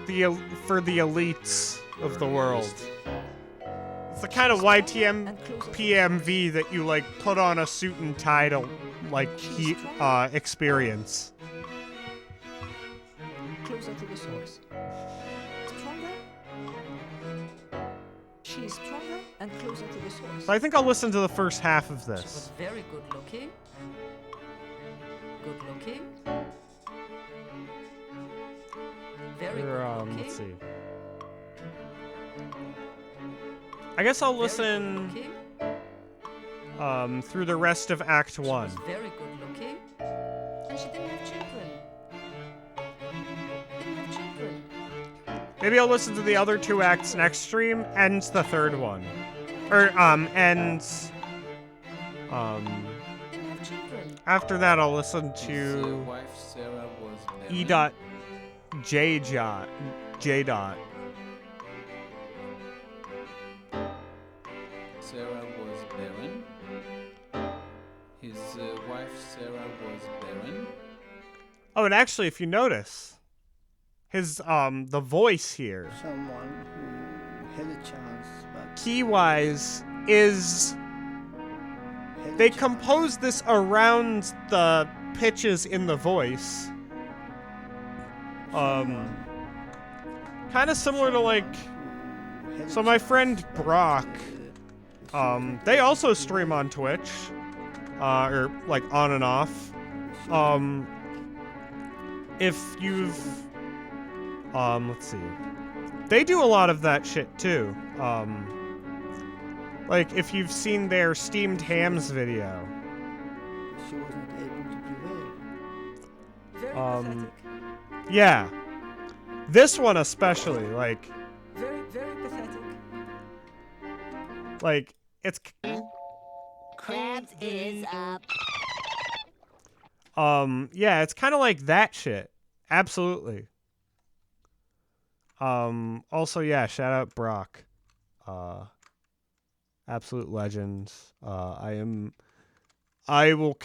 the elites of the world. It's the kind of YTPMV that you like put on a suit and tie to like experience. Closer to the source. Stronger. She's stronger and closer to the source. So I think I'll listen to the first half of She was this. very good looking. Good looking. Very good looking. Let's see. I guess I'll listen through the rest of Act 1. Very good looking. And she didn't have children. Didn't have children. Maybe I'll listen to the other 2 acts next stream, and the third one. Or, and... Didn't have children. After that, I'll listen His to wife Sarah was barren. E.J. J. Sarah was barren. His wife Sarah was barren. Oh, and actually, if you notice, his, the voice here, Someone who had a chance, but key-wise, is... They composed this around the pitches in the voice. Kind of similar to, like... So my friend Brock, they also stream on Twitch. Or, like, on and off. If you've... let's see. They do a lot of that shit, too. Like, if you've seen their steamed hams video. she wasn't able to prevail. Very pathetic. Yeah. This one especially, like... Very, very pathetic. Like, it's... Crabs is up. Yeah, it's kind of like that shit. Absolutely. Also, yeah, shout out Brock. Absolute legends. I will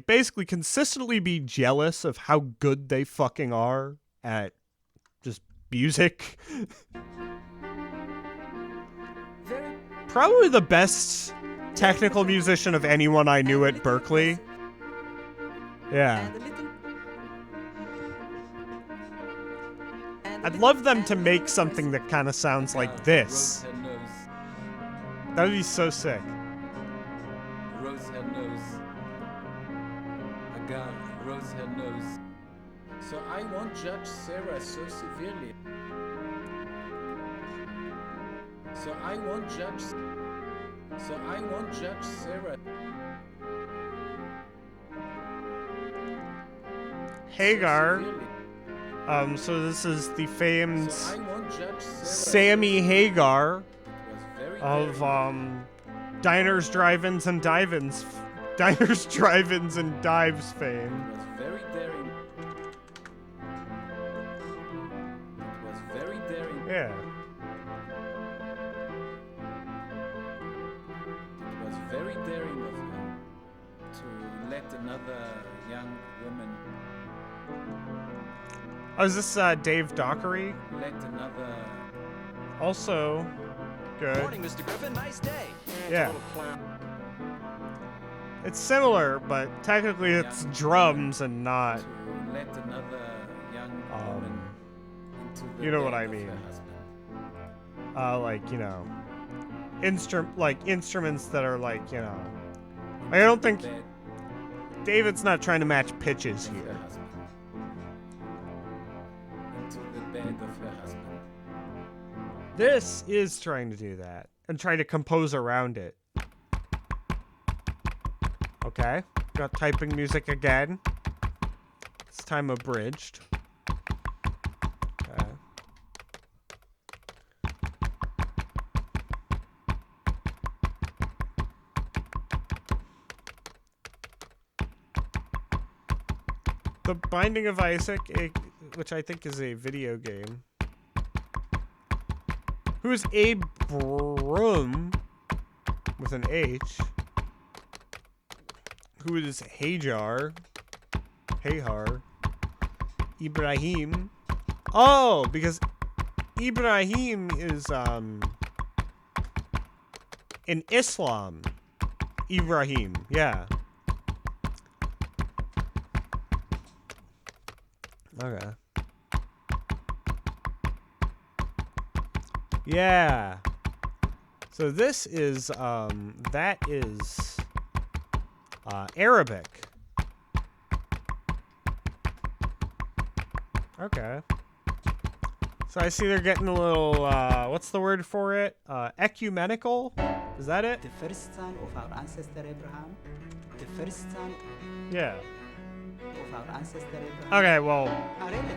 basically consistently be jealous of how good they fucking are at just music. Probably the best technical musician of anyone I knew at Berkeley. Yeah. I'd love them to make something that kind of sounds like this. That would be so sick. Rosehead nose. A gun. Rosehead nose. So I won't judge Sarah so severely. So I won't judge. So So I won't judge Sarah. Hagar. So this is the famed So I won't judge Sarah. Sammy Hagar Very of Diners, Drive-Ins, and Dive-Ins. Diners, Drive-Ins, and Dives fame. was very daring. It was very daring. Yeah. It was very daring of you to let another young woman Oh, is this Dave Dockery? let another. Also, good. Morning, Mr. Griffin. Nice day. Yeah. It's similar, but technically it's drums and not. To let another young woman into the You know what bed I of mean. her husband. Like, you know, instruments that are like, you know. I don't think David's not trying to match pitches here. Into the bed of her husband. This is trying to do that and try to compose around it. Okay, got typing music again. This time abridged. Okay. The Binding of Isaac, which I think is a video game. Who is Abram with an H? Who is Hajar? Ibrahim. Oh, because Ibrahim is in Islam. Ibrahim, yeah. Okay. Yeah. So this is that is Arabic. Okay. So I see they're getting a little what's the word for it? Ecumenical? Is that it? The first son of our ancestor Abraham. The first son Yeah. of our ancestor Abraham. Okay, well, A relative.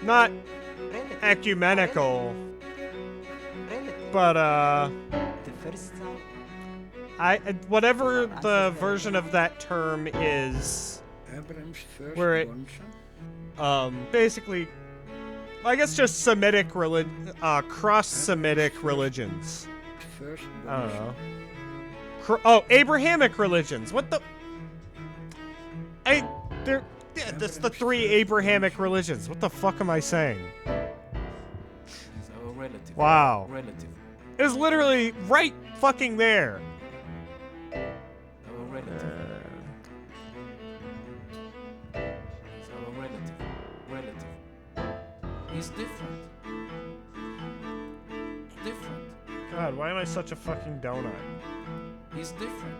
not Relative. ecumenical, Relative. but The first son. whatever the version of that term is, Abraham's first where it basically, I guess just Semitic cross-Semitic religions. I don't know. Abrahamic religions. What the? That's the three Abrahamic religions. What the fuck am I saying? He's our relative. Wow. Relative. It was literally right fucking there. Our relative. He's our relative. Relative. He's different. Different. God, why am I such a fucking donut? He's different.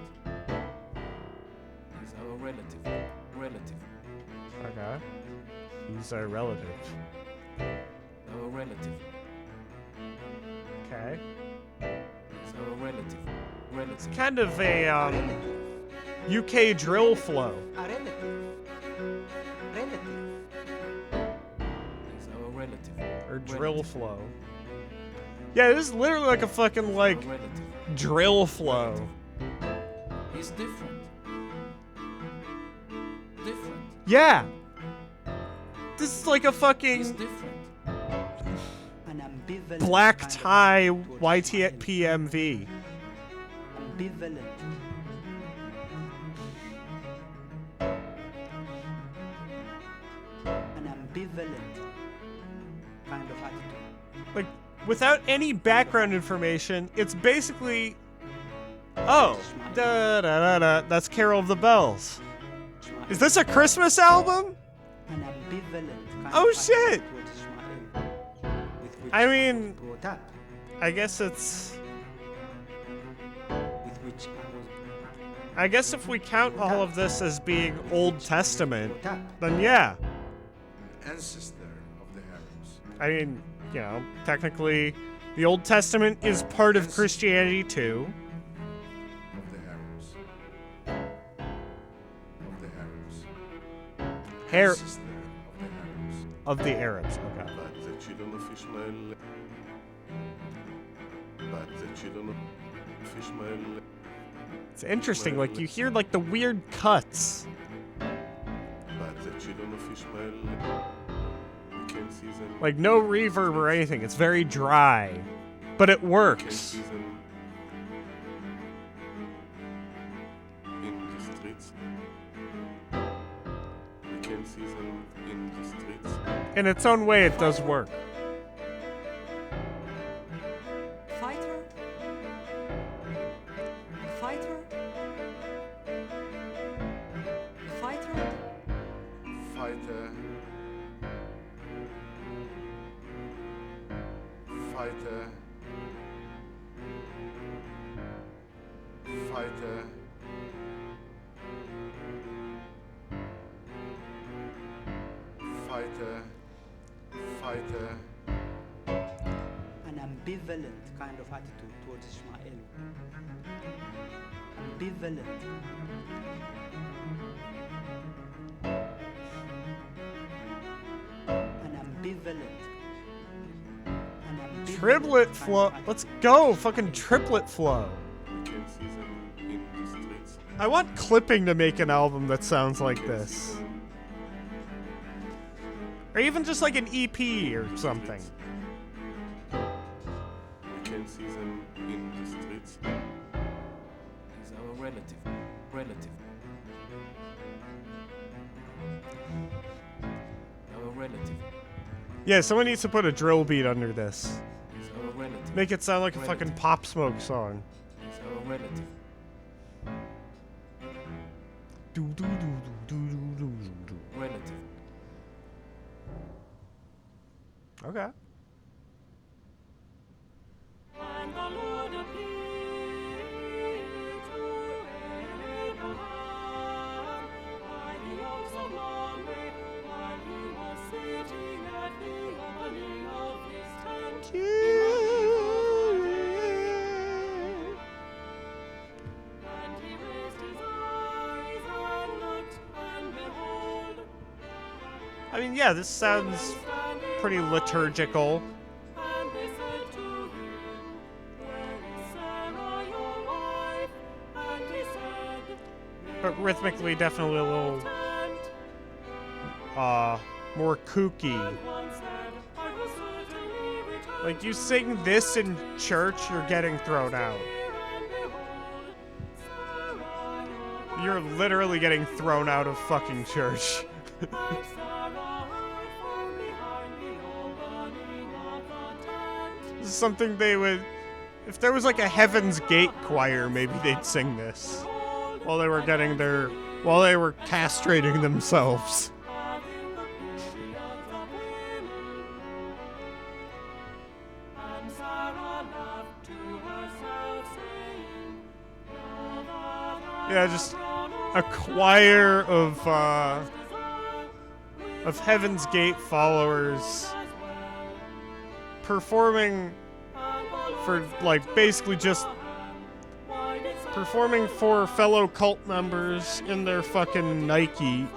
He's our relative. Relative. Okay. He's a relative. Our relative. Okay. He's our relative. Relative. It's kind of a UK drill flow. A relative. Relative. He's our relative. Or drill flow. Yeah, this is literally like a fucking like drill flow. He's different. Different. Yeah. This is like a fucking An ambivalent black kind of tie towards YTPMV. ambivalent. An ambivalent kind of attitude. Like, without any background information, it's basically, oh, da da da da. That's Carol of the Bells. Is this a Christmas album? An ambivalent kind Oh of shit! attitude towards Ismail, with which I was mean, brought up, I guess it's. with which I guess if we count all of this as being Old Testament, then yeah. Ancestor of the harems. I mean, you know, technically, the Old Testament is part of Christianity too. Of the Arabs, okay. But the children of Ishmael. But the children of Ishmael. It's interesting, like you hear like the weird cuts. But the children of Ishmael. We can see them. Like no reverb or anything. It's very dry, but it works. In the streets. We can see them in the streets. In its own way, it does work. Fighter? Fighter? Fighter? Fighter. Fighter. Fighter. Fighter. Fighter. An ambivalent kind of attitude towards Ismail. Ambivalent. An ambivalent. Triplet flow. Let's go. Fucking triplet flow. We can see them in the streets. I want clipping to make an album that sounds like this. Or even just like an EP or something. We can see them in the streets. He's our relative. Our relative. Yeah, someone needs to put a drill beat under this. He's our relative. Make it sound like a fucking Pop Smoke song. He's our relative. Relative. Okay. And the Lord appeared to Abraham by the oaks of Mamre, while he was sitting at the opening of his tent. And he raised his eyes and looked, and behold, I mean, yeah, this sounds pretty liturgical. and they said to him, Where is Sarah your wife? And he said, But rhythmically, definitely a little, more kooky. Like, you sing this in church, you're getting thrown out. You're literally getting thrown out of fucking church. This is something they would... If there was like a Heaven's Gate choir, maybe they'd sing this. While they were getting their... While they were castrating themselves. Yeah, just a choir of Heaven's Gate followers performing for, like, basically just performing for fellow cult members in their fucking Nike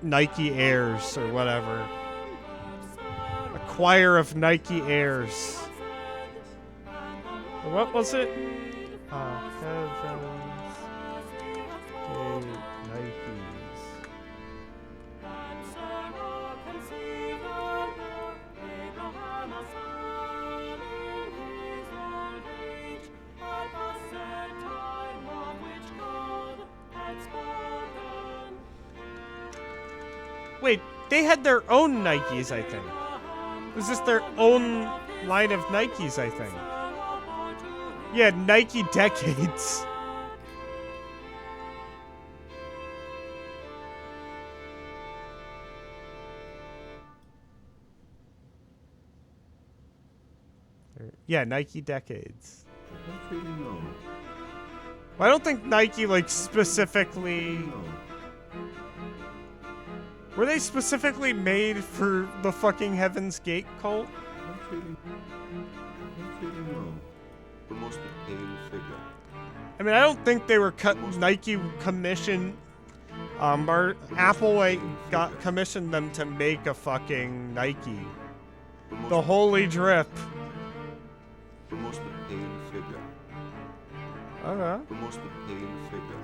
Nike Airs or whatever. A choir of Nike Airs. What was it? Heaven's Gate Nikes. Wait, they had their own Nikes, I think. Was this their own line of Nikes, I think? Yeah, Nike Decades. Yeah, Nike Decades. I don't really know. Well, I don't think Nike, like, specifically... Were they specifically made for the fucking Heaven's Gate cult? I don't really know. The most pale figure. I mean, I don't think they were Nike commissioned Apple like got commissioned them to make a fucking Nike. The Holy Drip. The most pale figure. Okay. The most pale figure.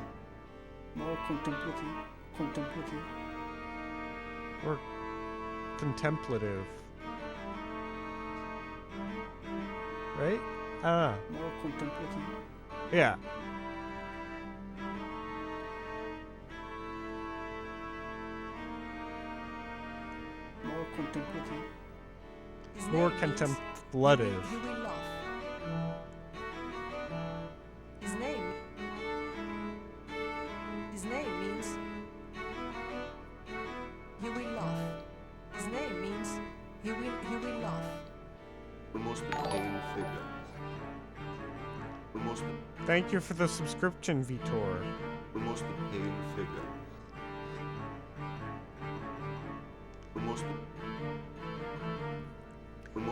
More contemplative. Or contemplative. Right? More contemplative. Yeah. More contemplative. More contemplative. You will laugh. His name means he will laugh. His name means he will laugh. The most pale figure. The most Thank you for the subscription, Vitor. The most pale figure. The most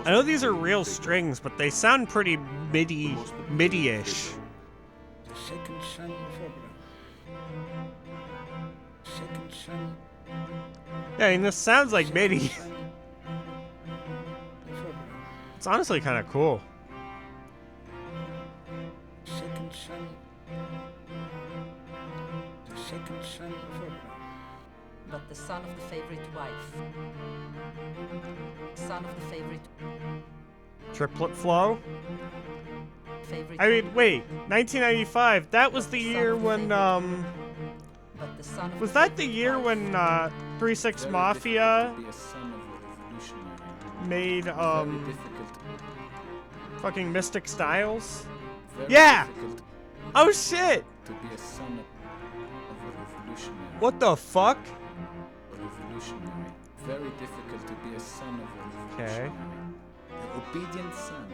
I know these are real strings, but they sound pretty MIDI-ish. The second son of Abraham. Second son Yeah, I mean, this sounds like MIDI. of Abraham. It's honestly kind of cool. Second son. The second son of Abraham. But the son of the favorite wife. Son of the favorite Triplet flow? favorite. I mean, wait, 1995, that was the year when, But the son of was the that the favorite year wife. when, 3-6 Mafia Be a son of a revolutionary. made, Very difficult. fucking Mystic Styles? Very Yeah! difficult Oh shit! to be a son of a revolutionary. What the fuck? A revolutionary. Very difficult to be a son of a Okay. revolutionary. The obedient son.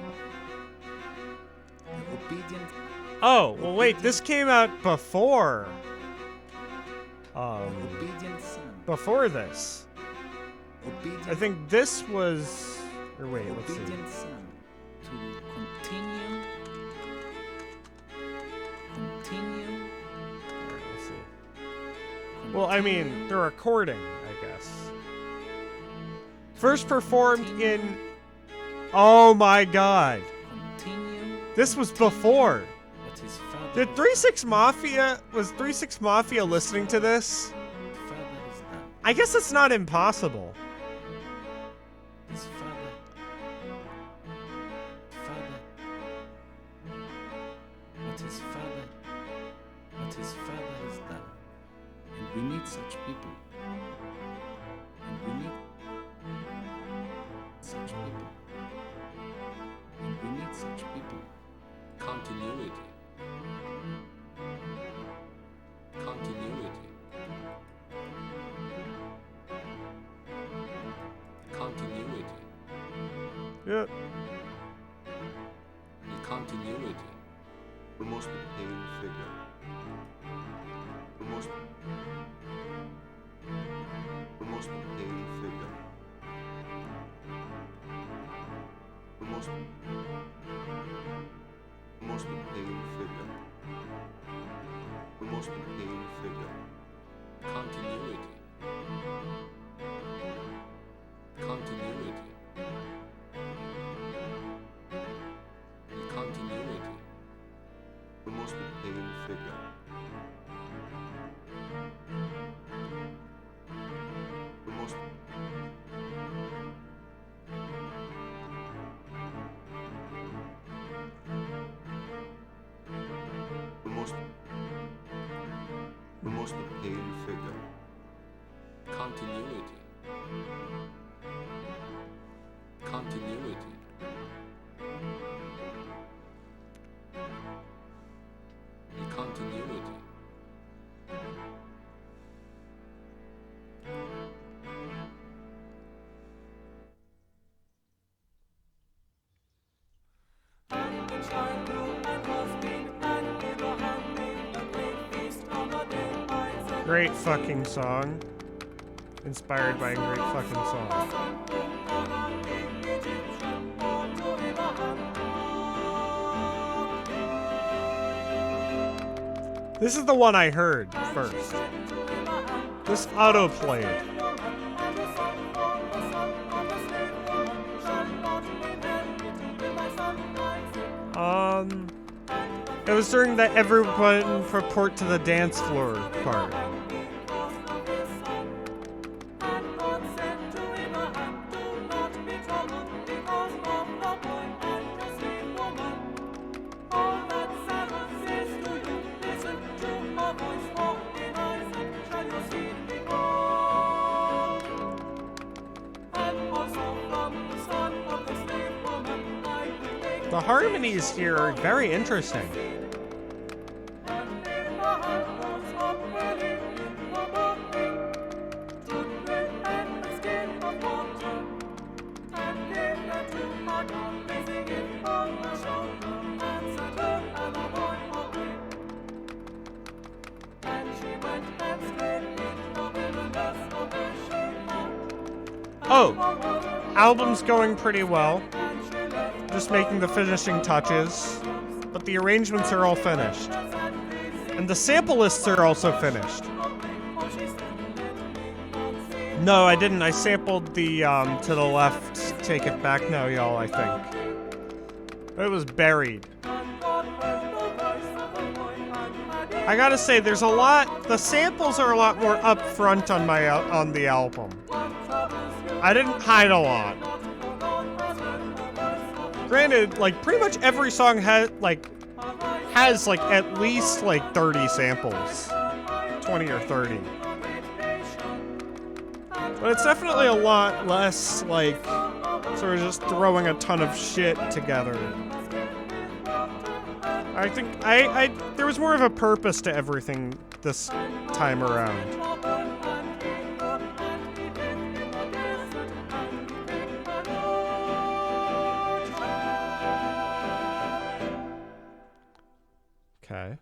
The obedient. Oh, well wait, this came out before. Obedient son. Before this. Obedient. I think this was, or wait, let's see. Obedient son. To continue. Continue. Alright, let's see. Well, I mean, the recording, I guess. First performed in, oh my god. Continue. This was before. What his father. Did 3-6 Mafia, was 3-6 Mafia listening to this? Father has done. I guess it's not impossible. His father. Father. What his father. What his father has done. And we need such people. And we need such people. And we need such people. continuity. Continuity. Continuity. Yeah. The continuity. The most pale figure. The most pale figure. The most pale figure. The most pale figure. Continuity. Continuity. The continuity. The most pale figure. The most pale figure. Continuity. Continuity. The continuity. Great fucking song. Inspired by a great fucking song. This is the one I heard first. This auto-played. It was during the everyone report to the dance floor part. The harmonies here are very interesting. Oh, album's going pretty well. Just making the finishing touches, but the arrangements are all finished. And the sample lists are also finished. No, I didn't. I sampled the, to the left, Take It Back Now, Y'all, I think. It was buried. I gotta say, there's a lot, the samples are a lot more upfront on my, on the album. I didn't hide a lot. Granted, like, pretty much every song has at least, 30 samples. 20 or 30. But it's definitely a lot less, sort of just throwing a ton of shit together. I think, there was more of a purpose to everything this time around. Okay.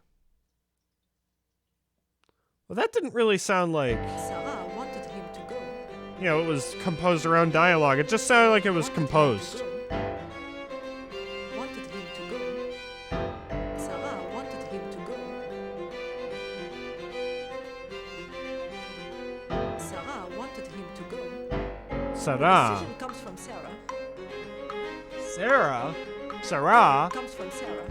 Well, that didn't really sound like... Sarah wanted him to go. You know, it was composed around dialogue. It just sounded like it was composed. Wanted him to go. Sarah wanted him to go. Sarah wanted him to go. Sarah. The decision comes from Sarah. Sarah? Sarah? Comes from Sarah.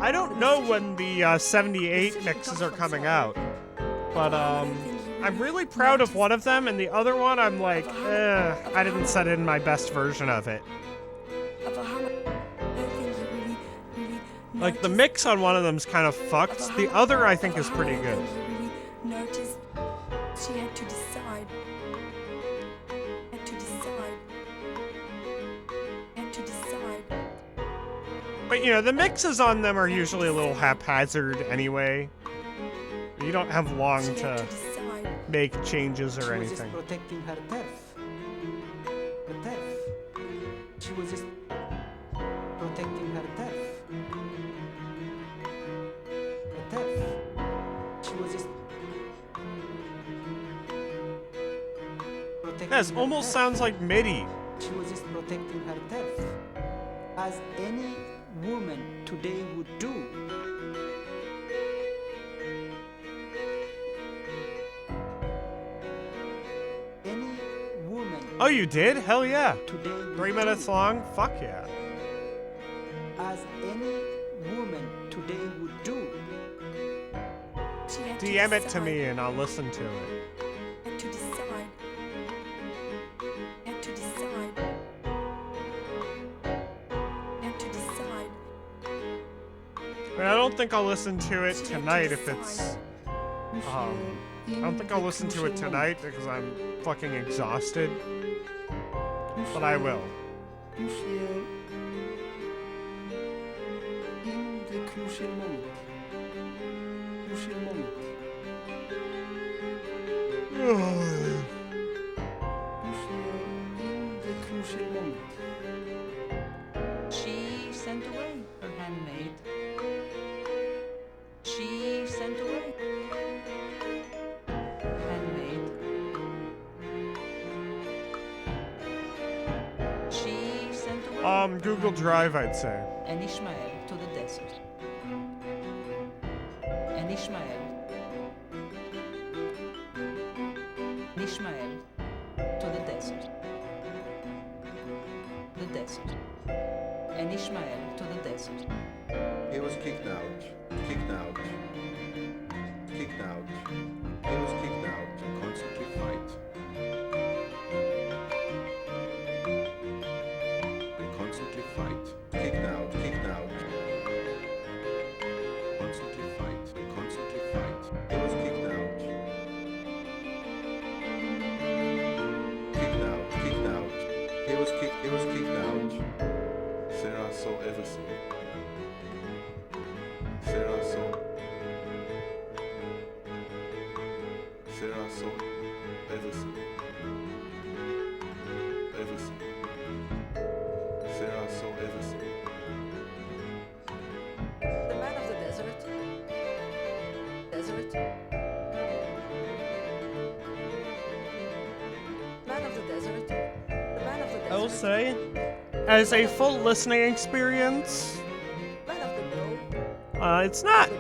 I don't know when the 78 mixes are coming out, but I'm really proud of one of them, and the other one I'm like, I didn't set in my best version of it. Like, the mix on one of them's kind of fucked. The other I think is pretty good. Noticed she had to decide. Had to decide. Had to decide. But, you know, the mixes on them are usually a little haphazard anyway. You don't have long to make changes or anything. She was just protecting her turf. The turf. She was just protecting her turf. The turf. She was just protecting Yes, her almost turf. sounds like MIDI. She was just protecting her turf. As any woman today would do. Any woman. Oh, you did? Hell yeah. Today would 3 minutes long? Fuck yeah. As any woman today would do. She had to DM it to decide. me and I'll listen to it. Had to decide. Had to decide. Had to decide. But I don't think I'll listen to it tonight if it's... I don't think I'll listen to it tonight because I'm fucking exhausted. But I will. You feel in the crucial moment. Crucial moment. You feel in the crucial moment. She sent away her handmaid. She sent away her handmaid. She sent away Google Drive, I'd say. and Ishmael to the desert. and Ishmael. Ishmael to the desert. The desert. And Ishmael to the desert. He was kicked out. Kicked out. Kicked out. He was kicked out to constantly fight. They constantly fight. Kicked out. Kicked out. Constantly fight. They constantly fight. He was kicked out. Kicked out. Kicked out. He was kicked. He was kicked out. Sarah saw everything. Sarah saw. Sarah saw everything. Everything. Sarah saw everything. The man of the desert. Desert. Man of the desert. The man of the desert. I will say, as a full listening experience, Man of the bow. it's not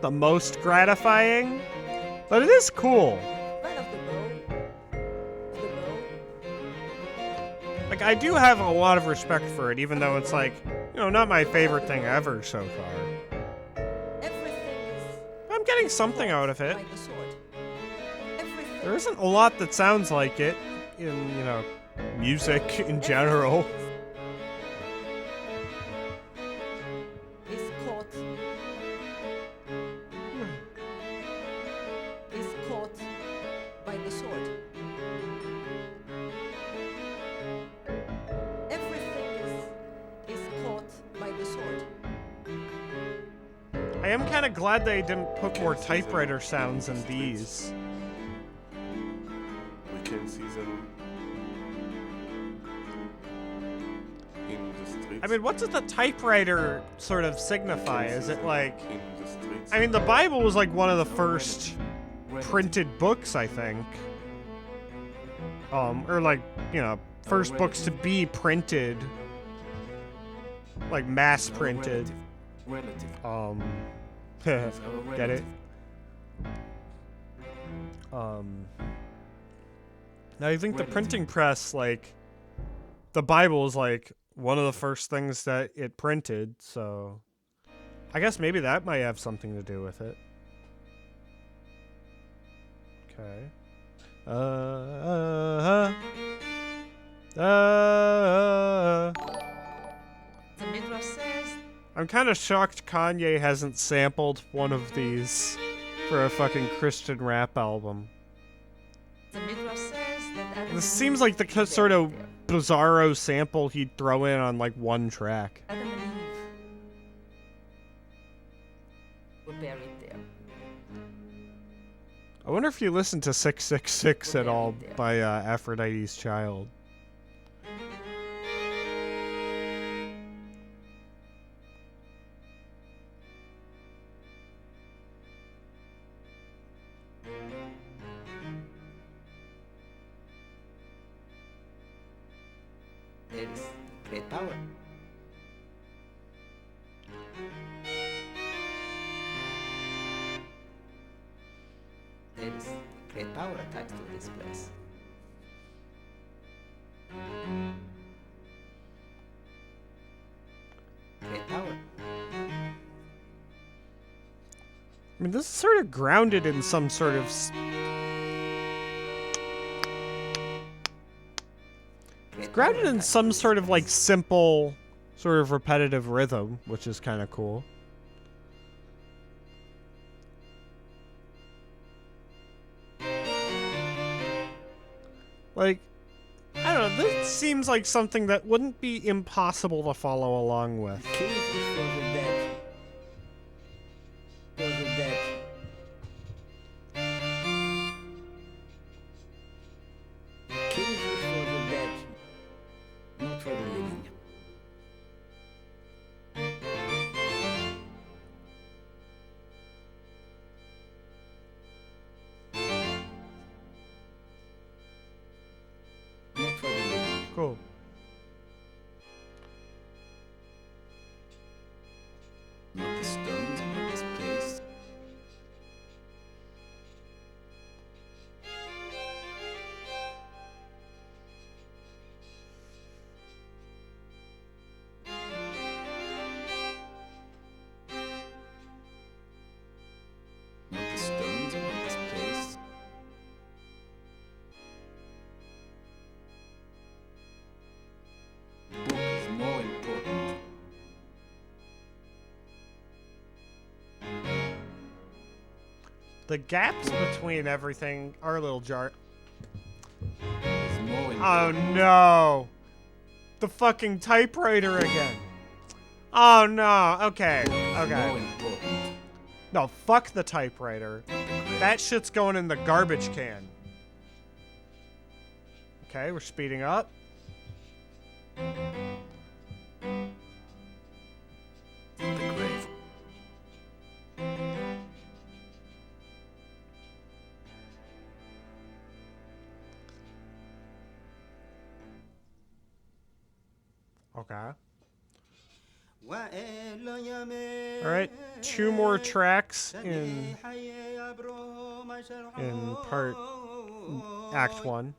the most gratifying, but it is cool. Man of the bow. The bow. Like, I do have a lot of respect for it, even though it's like, you know, not my favorite thing ever so far. Everything is I'm getting something out of it. by the sword. Everything There isn't a lot that sounds like it in, you know, music in general. is caught. Is caught by the sword. Everything is caught by the sword. I am kind of glad they didn't put more typewriter sounds in these. We can see them in the streets. I mean, what does the typewriter sort of signify? Is it like... In the streets. I mean, the Bible was like one of the first printed books, I think. Or like, you know, first books to be printed. Like mass printed. Relative. Get it? Now I think the printing press, like, the Bible is like one of the first things that it printed, so I guess maybe that might have something to do with it. Okay. The Midrash says I'm kind of shocked Kanye hasn't sampled one of these for a fucking Christian rap album. the Midrash says that Adam This and seems Eve like the were sort of buried bizarro sample he'd throw in on like one track. there. Adam and Eve were buried there. I wonder if you listen to 666 at all by Aphrodite's Child. There is great power. There is great power attached to this place. Great power. I mean, this is sort of grounded in some sort of... It's grounded in some sort of, like, simple, sort of repetitive rhythm, which is kind of cool. Like, I don't know, this seems like something that wouldn't be impossible to follow along with. Cave is for the dead. For the dead. Cave is for the dead, not for the living. Not for the living. Cool. Not the stones, not this place. The gaps between everything are a little jar. It's more Oh important. no! The fucking typewriter again. Oh no. Okay. Okay. More important. No, fuck the typewriter. That shit's going in the garbage can. Okay, we're speeding up. The grave. Okay. Alright, 2 more tracks in part Act 1.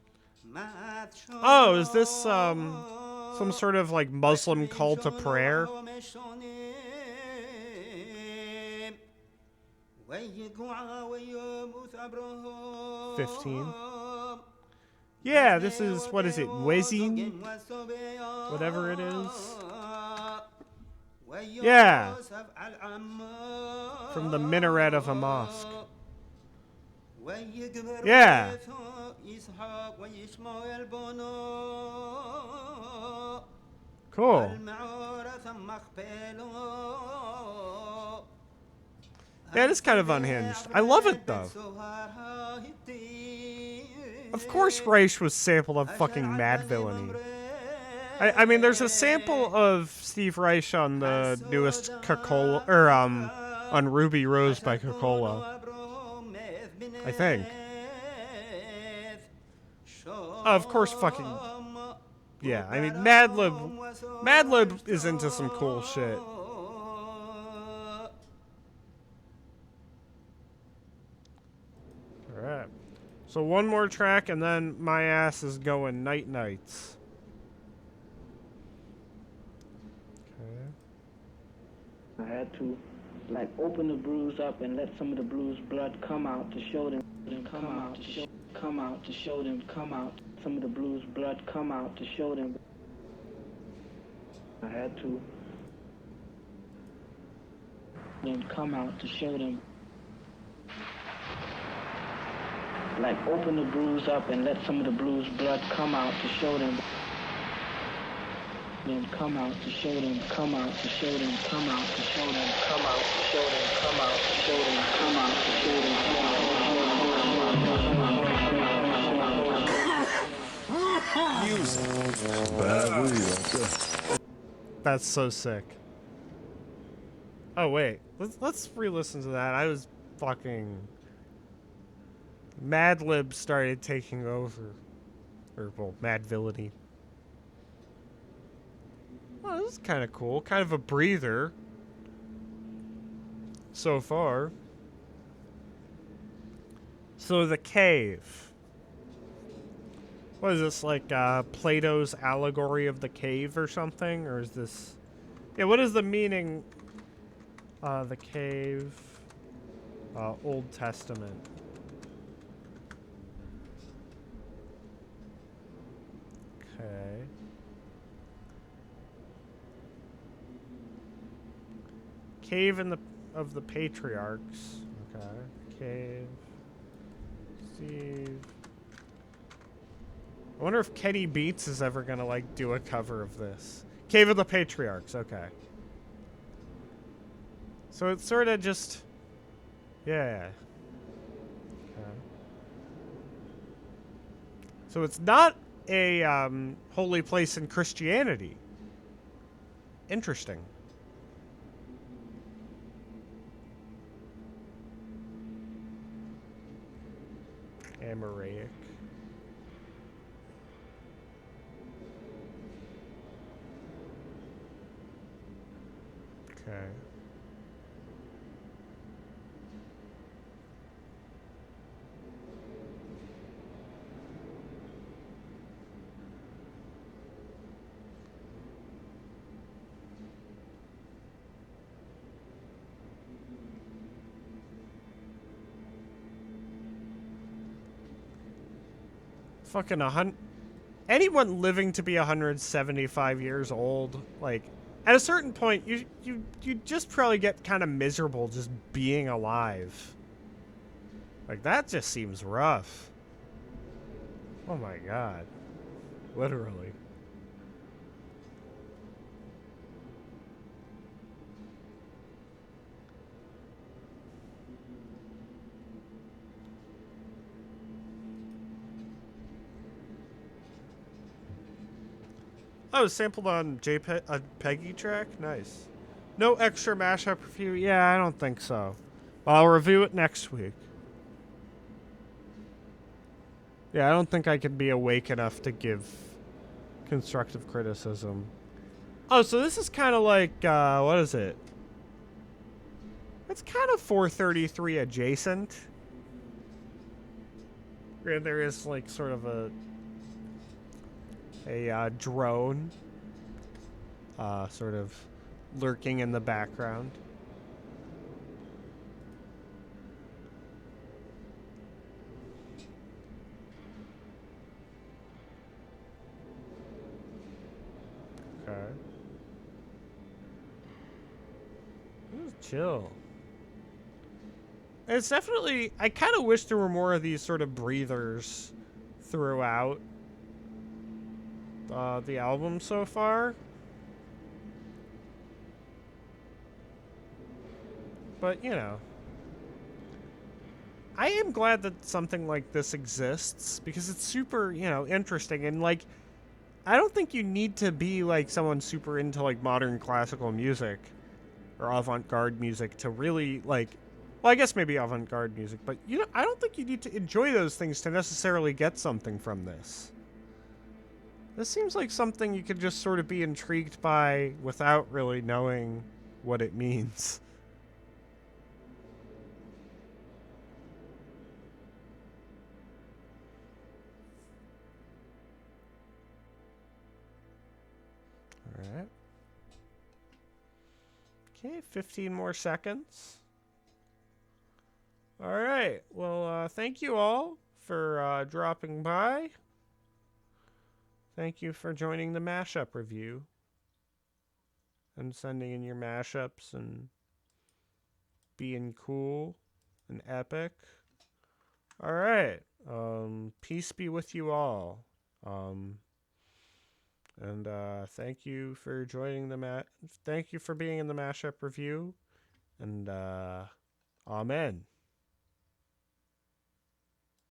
Oh, is this some sort of like Muslim call to prayer? $15. Yeah, this is, what is it, Wezin? Whatever it is. Yeah. From the minaret of a mosque. Yeah. Cool. That is kind of unhinged. I love it though. Of course Reich was sampled on fucking Mad Villainy. I mean, there's a sample of Steve Reich on the newest Coca-Cola, or on Ruby Rose by Coca-Cola. I think. Of course fucking... Yeah, I mean, Madlib is into some cool shit. Alright. So one more track and then my ass is going Night Nights. I had to, like, open the bruise up and let some of the bruise blood come out to show them come out to show them come out. Some of the bruise blood come out to show them. I had to then come out to show them. Like, open the bruise up and let some of the bruise blood come out to show them. Then come out to show them, come out to show them, come out to show them, come out to show them, come out to show them, come out to show them, That's so sick. Oh wait, let's re-listen to that. I was fucking... Madlib started taking over. Or, well, Mad Villainy. Well, this is kind of cool. Kind of a breather. So far. So the cave. What is this, like Plato's allegory of the cave or something? Or is this... Yeah, what is the meaning? The cave. Old Testament. Okay. Cave of the Patriarchs. Okay. Cave. Steve. I wonder if Kenny Beats is ever gonna like do a cover of this. Cave of the Patriarchs. Okay. So it's sort of just, yeah. Okay. So it's not a holy place in Christianity. Interesting. Amoraic. Okay. Fucking anyone living to be 175 years old, like, at a certain point, you just probably get kind of miserable just being alive. Like, that just seems rough. Oh my god. Literally. Oh, sampled on a Peggy track? Nice. No extra mashup review? Yeah, I don't think so. I'll review it next week. Yeah, I don't think I can be awake enough to give constructive criticism. Oh, so this is kind of like, what is it? It's kind of 433 adjacent. Where there is, like, sort of a drone sort of lurking in the background. Okay. Just chill. It's definitely, I kind of wish there were more of these sort of breathers throughout the album so far. But, you know, I am glad that something like this exists because it's super, you know, interesting. And, like, I don't think you need to be, like, someone super into, like, modern classical music or avant-garde music to really, like, well, I guess maybe avant-garde music, but, you know, I don't think you need to enjoy those things to necessarily get something from this. This seems like something you could just sort of be intrigued by without really knowing what it means. Alright. Okay, 15 more seconds. Alright, well, thank you all for dropping by. Thank you for joining the mashup review. And sending in your mashups and being cool and epic. Alright, peace be with you all. And thank you for joining the thank you for being in the mashup review. And amen.